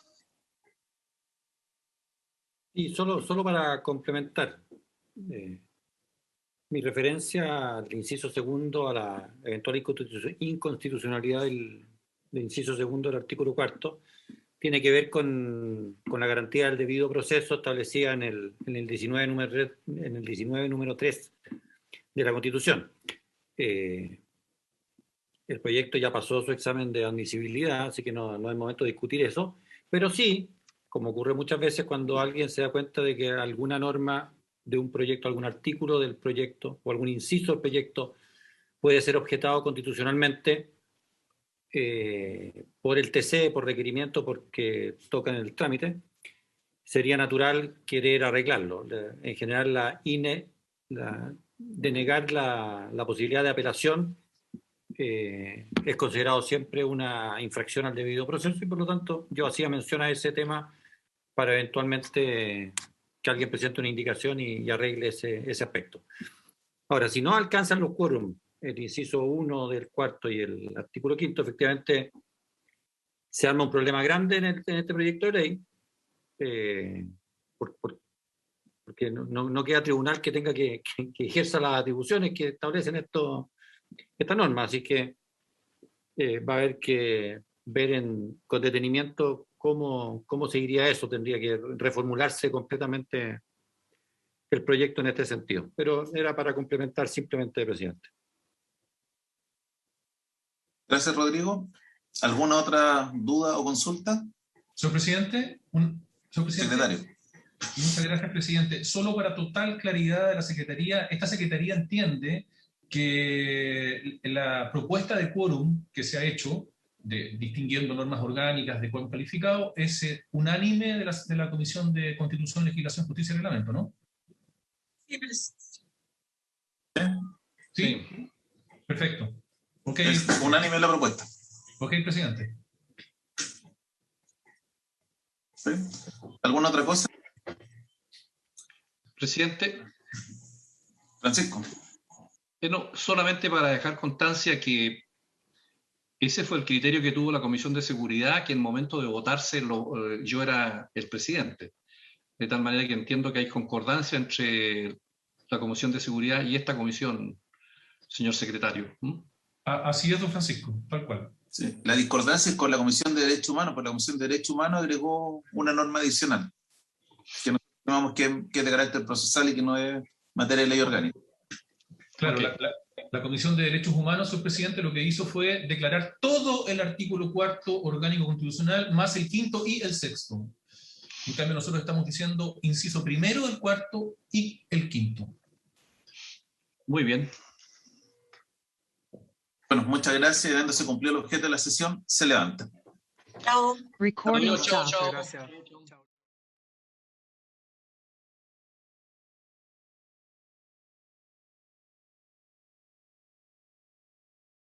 Y solo para complementar, mi referencia al inciso segundo, a la eventual inconstitucionalidad del inciso segundo del artículo cuarto, tiene que ver con la garantía del debido proceso establecida en el 19 número 3 de la Constitución. El proyecto ya pasó su examen de admisibilidad, así que no es momento de discutir eso, pero sí, como ocurre muchas veces cuando alguien se da cuenta de que alguna norma de un proyecto, algún artículo del proyecto o algún inciso del proyecto puede ser objetado constitucionalmente por el TC, por requerimiento, porque toca en el trámite, sería natural querer arreglarlo. En general, denegar la posibilidad de apelación es considerado siempre una infracción al debido proceso, y por lo tanto yo hacía mención a ese tema para eventualmente que alguien presente una indicación y arregle ese aspecto. Ahora, si no alcanzan los quórum, el inciso 1 del cuarto y el artículo quinto, efectivamente se arma un problema grande en este proyecto de ley, porque no queda tribunal que tenga que ejerza las atribuciones que establecen esta norma, así que va a haber que ver con detenimiento cómo seguiría eso. Tendría que reformularse completamente el proyecto en este sentido, pero era para complementar simplemente, presidente. Gracias, Rodrigo. ¿Alguna otra duda o consulta? Señor presidente, Secretario. Muchas gracias, presidente. Solo para total claridad de la Secretaría, esta Secretaría entiende que la propuesta de quórum que se ha hecho, distinguiendo normas orgánicas de quórum calificado, es unánime de la Comisión de Constitución, Legislación, Justicia y Reglamento, ¿no? Sí, presidente. Sí. Perfecto. Okay. Es unánime la propuesta. Ok, presidente. ¿Sí? ¿Alguna otra cosa? Presidente. Francisco. No, solamente para dejar constancia que ese fue el criterio que tuvo la Comisión de Seguridad, que en momento de votarse yo era el presidente. De tal manera que entiendo que hay concordancia entre la Comisión de Seguridad y esta comisión, señor secretario. Así es, don Francisco, tal cual. Sí. La discordancia es con la Comisión de Derechos Humanos, porque la Comisión de Derechos Humanos agregó una norma adicional, que nosotros llamamos que es de carácter procesal y que no es materia de ley orgánica. Claro, Okay. la Comisión de Derechos Humanos, señor presidente, lo que hizo fue declarar todo el artículo 4º orgánico constitucional, más el 5º y el 6º. En cambio, nosotros estamos diciendo inciso 1º, el 4º y el 5º. Muy bien. Bueno, muchas gracias. Dándose cumplido el objeto de la sesión, se levanta. Chao. Recording Chao, stopped. chao. Gracias. Chao.